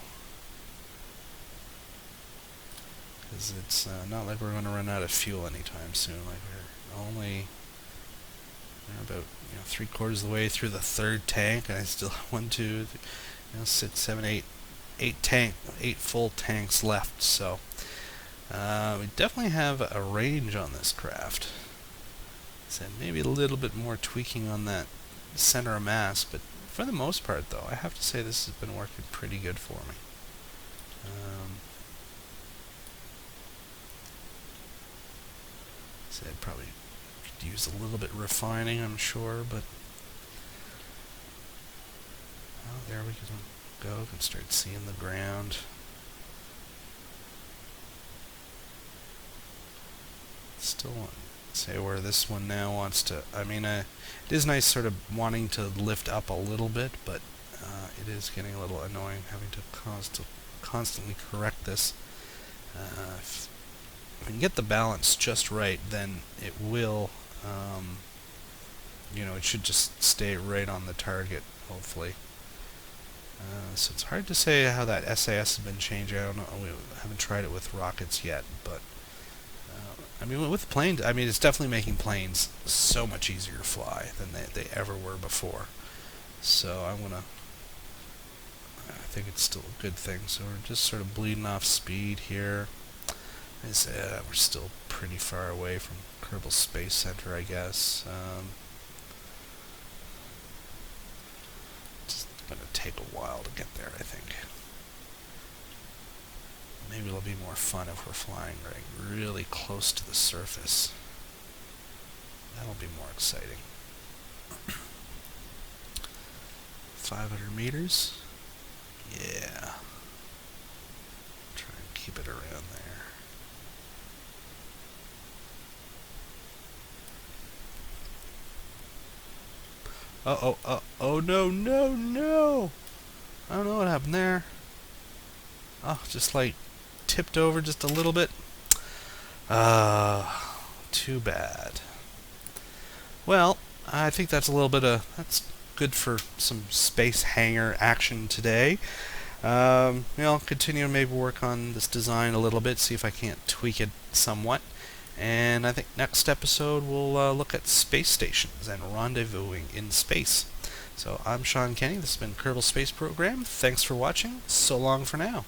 Because it's not like we're going to run out of fuel anytime soon. Like we're only... We're about 3/4 of the way through the third tank, and I still have 1, 2, 3, 6, 7, 8 full tanks left. So we definitely have a range on this craft. So maybe a little bit more tweaking on that center of mass, but for the most part, though, I have to say this has been working pretty good for me. So I'd probably use a little bit refining, I'm sure, but there we can go. We can start seeing the ground. Still want to say where this one now wants to. I mean, it is nice, sort of wanting to lift up a little bit, but it is getting a little annoying having to constantly correct this. If we can get the balance just right, then it will. It should just stay right on the target, hopefully. So it's hard to say how that SAS has been changed. I don't know. We haven't tried it with rockets yet, but I mean, with planes, I mean, it's definitely making planes so much easier to fly than they ever were before. So I think it's still a good thing. So we're just sort of bleeding off speed here. We're still pretty far away from Kerbal Space Center, I guess. It's going to take a while to get there, I think. Maybe it'll be more fun if we're flying really close to the surface. That'll be more exciting. 500 meters? Yeah. Try and keep it around there. Oh, no, I don't know what happened there. Oh, just like tipped over just a little bit. Too bad. Well, I think that's that's good for some space hangar action today. I'll continue to maybe work on this design a little bit, see if I can't tweak it somewhat. And I think next episode we'll look at space stations and rendezvousing in space. So I'm Shawn Kenney. This has been Kerbal Space Program. Thanks for watching. So long for now.